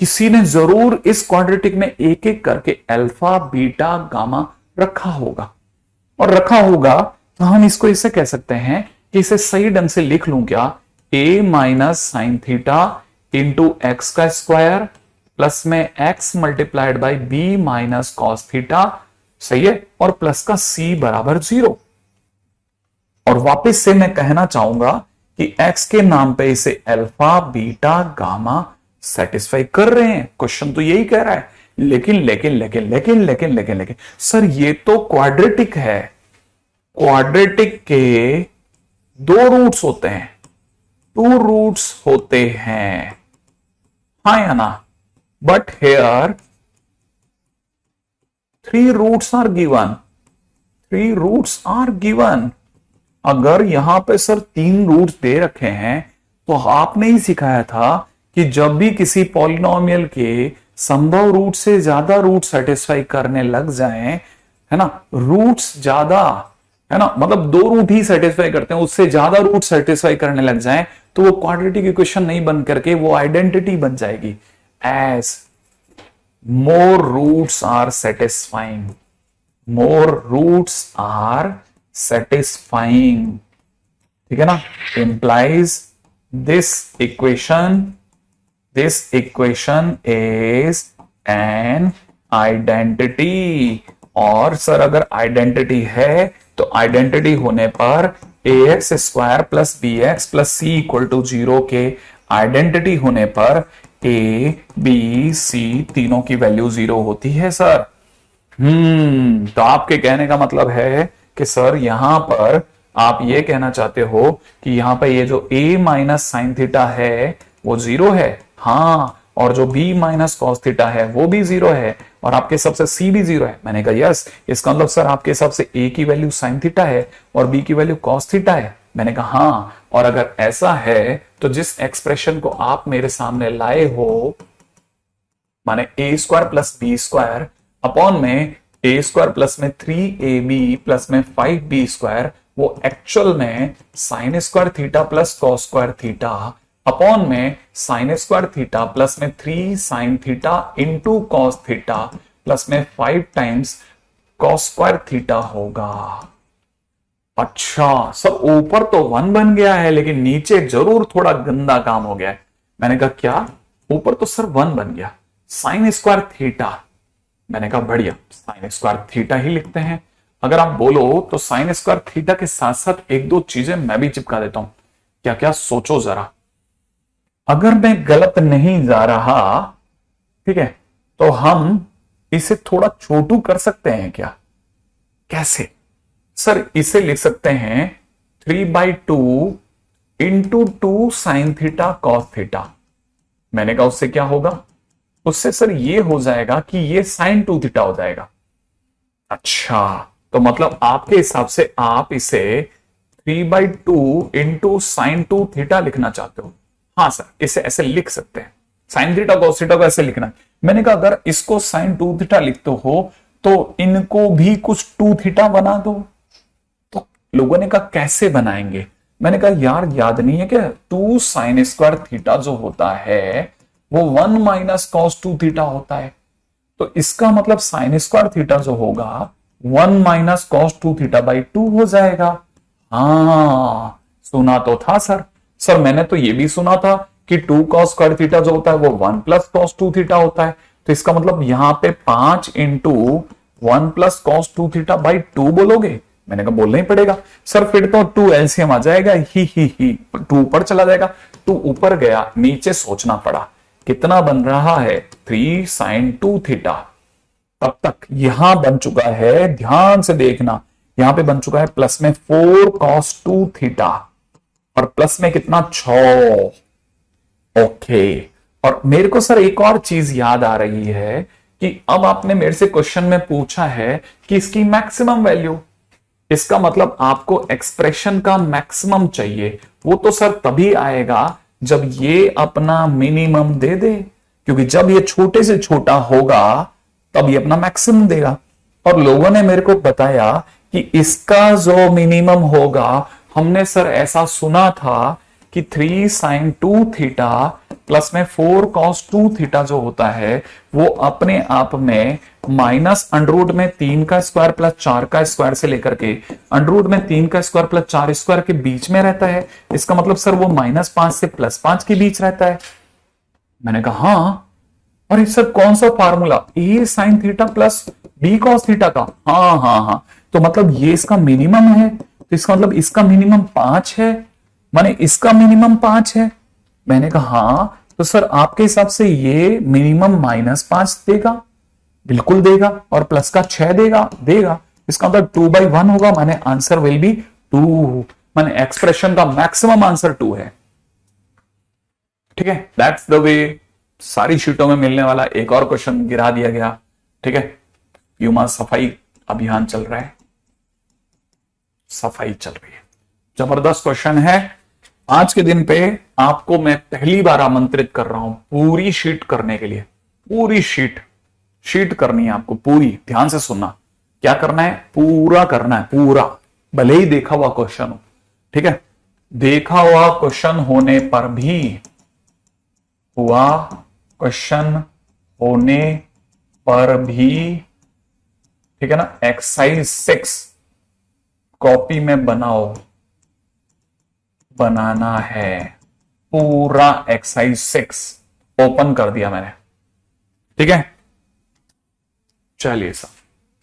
किसी ने जरूर इस क्वाड्रेटिक में एक एक करके अल्फा बीटा गामा रखा होगा, और रखा होगा तो हम इसको इसे कह सकते हैं कि इसे सही ढंग से लिख लूं क्या, a minus sine theta into x का स्क्वायर प्लस में x multiplied by b minus cos theta, सही है, और प्लस का c बराबर 0। और वापस से मैं कहना चाहूंगा कि x के नाम पे इसे अल्फा बीटा गामा सेटिस्फाई कर रहे हैं। क्वेश्चन तो यही कह रहा है, लेकिन लेकिन लेकिन लेकिन लेकिन लेकिन लेकिन सर ये तो क्वाड्रेटिक है, क्वाड्रेटिक के दो रूट्स होते हैं, टू रूट्स होते हैं, हाँ या ना, but here three roots are given, three roots are given. अगर यहां पे सर तीन रूट्स दे रखे हैं तो आपने ही सिखाया था कि जब भी किसी पॉलिनोमियल के संभव रूट से ज्यादा रूट सेटिस्फाई करने लग जाएं, है ना, रूट्स ज्यादा, है ना, मतलब दो रूट ही सेटिस्फाई करते हैं, उससे ज्यादा रूट सेटिस्फाई करने लग जाएं तो वो क्वाड्रेटिक इक्वेशन नहीं बन करके वो आइडेंटिटी बन जाएगी। As more roots are satisfying, more roots are satisfying, ठीक है ना, implies this equation is an identity. और सर अगर आइडेंटिटी है तो आइडेंटिटी होने पर A X square plus B x plus C equal to 0 के आइडेंटिटी होने पर ए बी सी तीनों की वैल्यू 0 होती है सर। तो आपके कहने का मतलब है कि सर यहां पर आप ये कहना चाहते हो कि यहां पर ये जो a माइनस साइन थीटा है वो 0 है, हाँ, और जो b माइनस कॉस थीटा है वो भी 0 है, और आपके हिसाब से c भी 0 है। मैंने कहा यस, इसका मतलब सर आपके हिसाब से a की वैल्यू साइन थीटा है और b की वैल्यू कॉस थीटा है। मैंने कहा हाँ, और अगर ऐसा है तो जिस एक्सप्रेशन को आप मेरे सामने लाए हो, माने a square plus B square upon में a स्क्वायर प्लस में 3ab प्लस में 5b स्क्वायर, वो एक्चुअल में sine square theta plus cos square theta upon में साइन स्क्वायर थीटा प्लस में 3 sine theta into cos theta plus में 5 times cos square theta होगा। अच्छा सर ऊपर तो 1 बन गया है लेकिन नीचे जरूर थोड़ा गंदा काम हो गया है। मैंने कहा क्या, ऊपर तो सर 1 बन गया, साइन स्क्वायर थीटा, मैंने कहा बढ़िया, साइन स्क्वायर थीटा ही लिखते हैं। अगर आप बोलो तो साइन स्क्वायर थीटा के साथ साथ एक दो चीजें मैं भी चिपका देता हूं। क्या क्या, सोचो जरा। अगर मैं गलत नहीं जा रहा, ठीक है, तो हम इसे थोड़ा छोटू कर सकते हैं क्या? कैसे? सर इसे लिख सकते हैं 3/2 into 2 sine theta cos theta. मैंने कहा उससे क्या होगा, उससे सर ये हो जाएगा कि ये साइन 2 थीटा हो जाएगा। अच्छा तो मतलब आपके हिसाब से आप इसे 3/2 इंटू साइन 2 थीटा लिखना चाहते हो? हाँ सर, इसे ऐसे लिख सकते हैं, साइन थीटा कॉस थीटा को ऐसे लिखना है। मैंने कहा अगर इसको साइन 2 थीटा लिखते हो तो इनको भी कुछ 2 थीटा बना दो। तो लोगों ने कहा कैसे बनाएंगे? मैंने कहा यार याद नहीं है क्या, 2 साइन स्क्वायर थीटा जो होता है वो 1 माइनस कॉस 2 थीटा होता है। तो इसका मतलब साइन स्क्वायर थीटा जो होगा 1 माइनस कॉस 2 थीटा बाई 2 हो जाएगा। हाँ, सुना तो था सर मैंने तो ये भी सुना था कि 2 कॉस स्क्वायर थीटा जो होता है वो 1 प्लस कॉस 2 थीटा होता है। तो इसका मतलब यहां पे 5 into 1 plus cos 2 theta by 2 बोलोगे। मैंने कहा बोलना ही पड़ेगा सर, फिर तो 2 एलसीएम आ जाएगा, ही 2 ऊपर चला जाएगा। 2 ऊपर गया, नीचे सोचना पड़ा कितना बन रहा है 3 साइन 2 थीटा। तब तक यहां बन चुका है, ध्यान से देखना, यहां पे बन चुका है प्लस में 4 कॉस 2 थीटा और प्लस में कितना 6। ओके, और मेरे को सर एक और चीज याद आ रही है कि अब आपने मेरे से क्वेश्चन में पूछा है कि इसकी मैक्सिमम वैल्यू, इसका मतलब आपको एक्सप्रेशन का मैक्सिमम चाहिए। वो तो सर तभी आएगा जब ये अपना मिनिमम दे दे, क्योंकि जब ये छोटे से छोटा होगा तब ये अपना मैक्सिमम देगा। और लोगों ने मेरे को बताया कि इसका जो मिनिमम होगा, हमने सर ऐसा सुना था कि 3 साइन 2 थीटा प्लस में 4 कॉस 2 थीटा जो होता है वो अपने आप में माइनस अंडरूट में 3 का स्क्वायर प्लस 4 का स्क्वायर से लेकर के अंडरूट में 3 का स्क्वायर प्लस 4 स्क्वायर के बीच में रहता है। इसका मतलब सर वो -5 से +5 के बीच रहता है। मैंने कहा हाँ, और सर कौन सा formula, A sine theta plus B cos theta का। हाँ, तो मतलब ये इसका मिनिमम है, तो इसका मतलब इसका मिनिमम 5 है, माने इसका मिनिमम 5 है। मैंने कहा हाँ, तो सर आपके हिसाब से ये मिनिमम -5 देगा, बिल्कुल देगा, और प्लस का 6 देगा। इसका मतलब 2/1 होगा, माने आंसर विल बी 2, माने एक्सप्रेशन का मैक्सिमम आंसर 2 है। ठीक है, दैट्स द वे सारी शीटों में मिलने वाला एक और क्वेश्चन गिरा दिया गया। ठीक है, यूमा सफाई अभियान चल रहा है, सफाई चल रही है, जबरदस्त क्वेश्चन है। आज के दिन पे आपको मैं पहली बार आमंत्रित कर रहा हूं पूरी शीट करने के लिए। पूरी शीट करनी है आपको, पूरी, ध्यान से सुनना। क्या करना है, पूरा करना है, पूरा, भले ही देखा हुआ क्वेश्चन हो। ठीक है, देखा हुआ क्वेश्चन होने पर भी, हुआ क्वेश्चन होने पर भी, ठीक है ना, एक्सरसाइज 6 कॉपी में बनाना है। पूरा एक्सरसाइज 6 ओपन कर दिया मैंने। ठीक है, चलिए साहब।